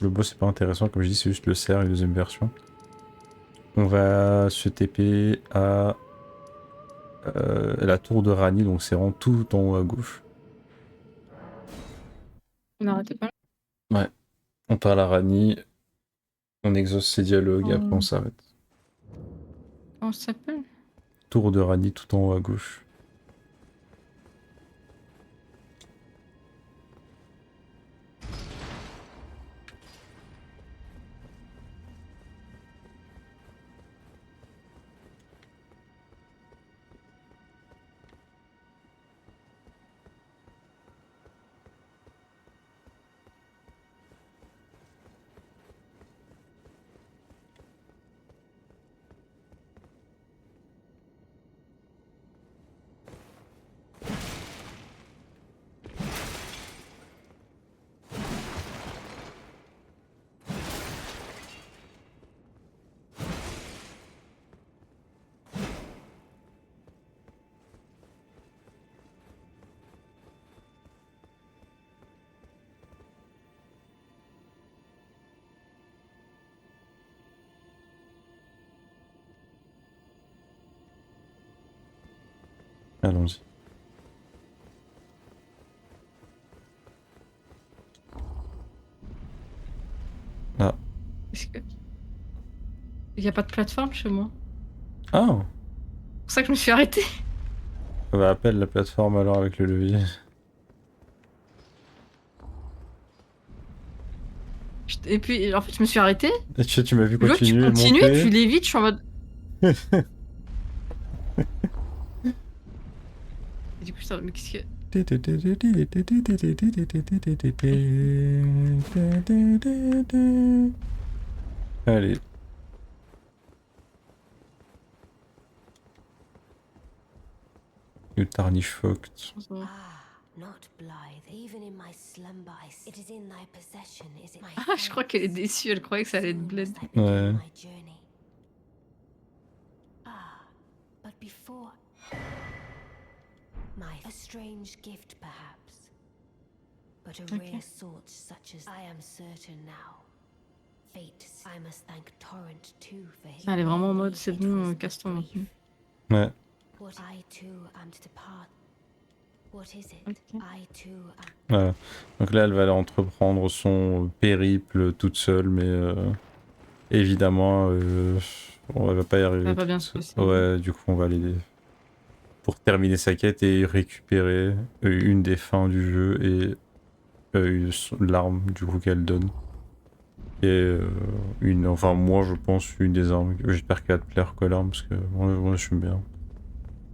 Speaker 1: le boss, c'est pas intéressant. Comme je dis, c'est juste le cerf et la deuxième version. On va se TP à la tour de Rani, donc c'est vraiment tout en haut à gauche.
Speaker 2: N'arrêtez pas.
Speaker 1: Ouais. On parle à Rani, on exauce ses dialogues et après on s'arrête.
Speaker 2: Comment ça s'appelle?
Speaker 1: Tour de Rani tout en haut à gauche. Allons-y. Ah.
Speaker 2: Est-ce que... Il n'y a pas de plateforme chez moi.
Speaker 1: Ah.
Speaker 2: pour ça que je me suis arrêtée.
Speaker 1: Bah, appelle la plateforme alors avec le levier.
Speaker 2: Et puis, en fait, je me suis arrêtée.
Speaker 1: Et tu m'as vu
Speaker 2: L'autre, tu
Speaker 1: continuer et
Speaker 2: continues, tu
Speaker 1: monter.
Speaker 2: l'évites, je suis en mode. Et du coup, ça, mais qu'est-ce que.
Speaker 1: Allez. You tarnish fucked.
Speaker 3: Ah, not blithe. Even in my slumber, it is in thy possession, is it? My
Speaker 2: Ah, je crois qu'elle est déçue, elle croyait que ça allait être
Speaker 3: soon
Speaker 2: bled.
Speaker 3: must I begin
Speaker 1: Ouais.
Speaker 3: my journey. Ah, but before a strange gift, perhaps, but a
Speaker 2: Okay.
Speaker 3: rare sort, such as I am certain now. Fate, I must thank Torrent too for his.
Speaker 2: Elle est vraiment en mode,
Speaker 3: It
Speaker 2: c'est
Speaker 3: was
Speaker 2: bon,
Speaker 3: but
Speaker 2: casse-toi
Speaker 3: brief.
Speaker 2: maintenant.
Speaker 1: Ouais.
Speaker 3: What I too am to depart. What is it?
Speaker 2: Ok.
Speaker 3: I too am.
Speaker 1: Voilà. Donc là, elle va aller entreprendre son périple toute seule, mais évidemment, on va pas y
Speaker 2: Ça
Speaker 1: arriver
Speaker 2: va pas bien
Speaker 1: toute
Speaker 2: se
Speaker 1: seule.
Speaker 2: passer.
Speaker 1: Ouais, du coup, on va aller pour terminer sa quête et récupérer une des fins du jeu et l'arme du coup qu'elle donne. Et enfin moi je pense une des armes. J'espère qu'elle va te plaire quoi l'arme parce que moi je suis bien.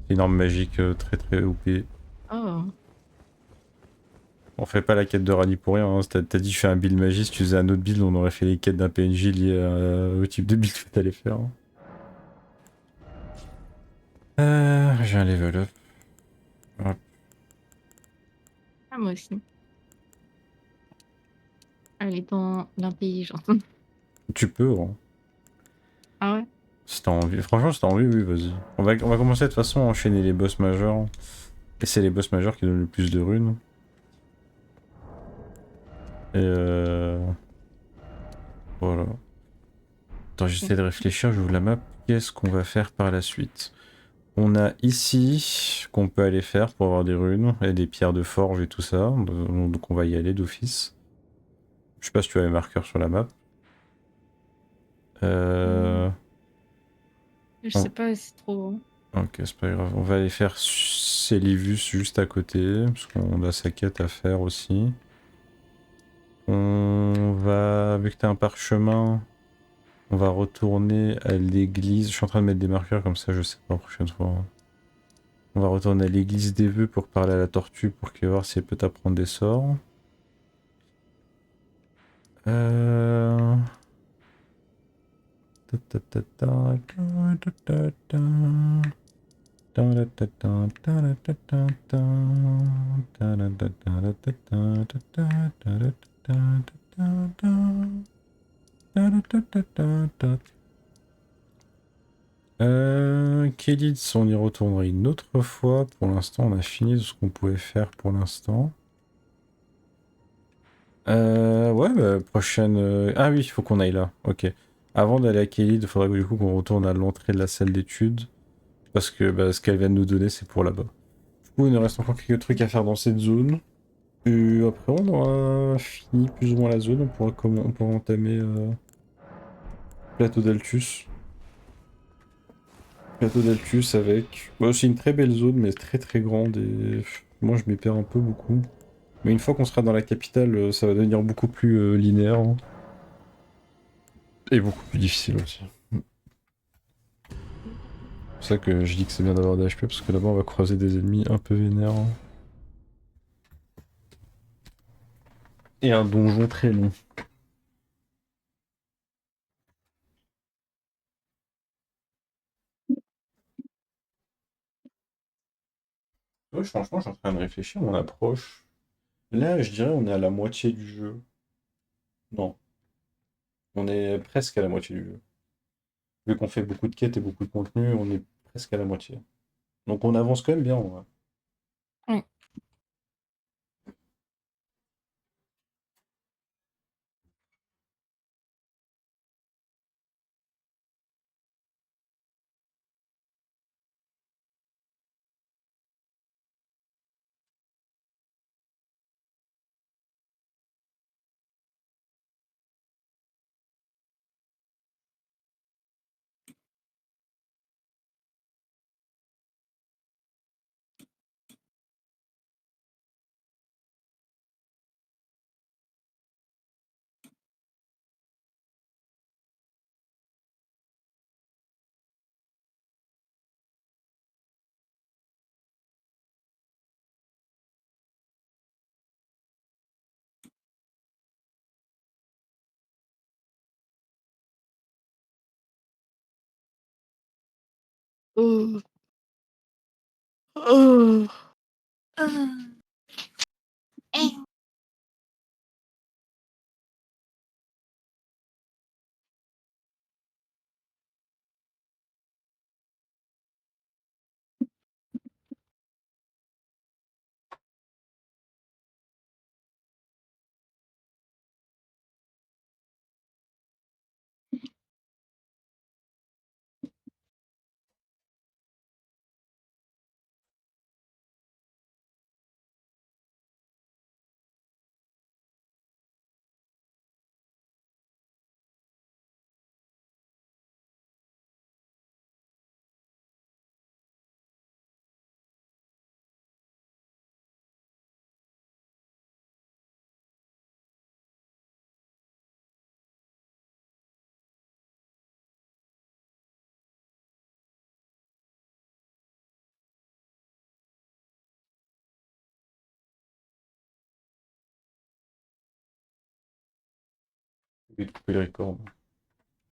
Speaker 1: C'est une arme magique très très OP.
Speaker 2: Oh.
Speaker 1: On fait pas la quête de Rani pour rien, hein. T'as dit je fais un build magie, si tu faisais un autre build on aurait fait les quêtes d'un PNJ liées au type de build que t'allais faire. Hein. J'ai un level up. Hop.
Speaker 2: Ah, moi aussi. Elle est dans l'intelligence.
Speaker 1: Tu peux, hein.
Speaker 2: Ah ouais?
Speaker 1: Si t'as envie. Franchement si t'as envie, oui vas-y. On va commencer de toute façon à enchaîner les boss majeurs. Et c'est les boss majeurs qui donnent le plus de runes. Et voilà. Attends, j'essaie de réfléchir, j'ouvre la map. Qu'est-ce qu'on va faire par la suite? On a ici qu'on peut aller faire pour avoir des runes et des pierres de forge et tout ça. Donc on va y aller d'office. Je sais pas si tu as les marqueurs sur la map. Euh...
Speaker 2: Je
Speaker 1: oh,
Speaker 2: sais pas, c'est trop.
Speaker 1: ok, c'est pas grave. On va aller faire Célivus juste à côté. Parce qu'on a sa quête à faire aussi. On va, vu que t'as un parchemin, on va retourner à l'église. Je suis en train de mettre des marqueurs comme ça, je sais pas la prochaine fois. On va retourner à l'église des vœux pour parler à la tortue pour voir si elle peut t'apprendre des sorts. Euh... Kélid, on y retournera une autre fois. Pour l'instant, on a fini ce qu'on pouvait faire pour l'instant. Ouais, bah, prochaine. Ah oui, il faut qu'on aille là. Ok. Avant d'aller à Kélid, il faudrait du coup qu'on retourne à l'entrée de la salle d'études. Parce que bah, ce qu'elle vient de nous donner, c'est pour là-bas. Du coup, il nous reste encore quelques trucs à faire dans cette zone. Et après, on aura fini plus ou moins la zone. On pourra entamer Plateau d'Altus. Plateau d'Altus avec. Bah, c'est une très belle zone, mais très très grande. Et moi, je m'y perds un peu beaucoup. Mais une fois qu'on sera dans la capitale, ça va devenir beaucoup plus linéaire. Hein. Et beaucoup plus difficile aussi. C'est pour ça que je dis que c'est bien d'avoir des HP, parce que là-bas, on va croiser des ennemis un peu vénères. Hein. Et un donjon très long. Ouais, franchement, je suis en train de réfléchir, on approche. Là, je dirais on est à la moitié du jeu. Non, on est presque à la moitié du jeu. Vu qu'on fait beaucoup de quêtes et beaucoup de contenu, on est presque à la moitié. Donc on avance quand même bien, en vrai.
Speaker 2: Ouais. Oh. Oh. Ah. Eh.
Speaker 7: Je vais couper le record.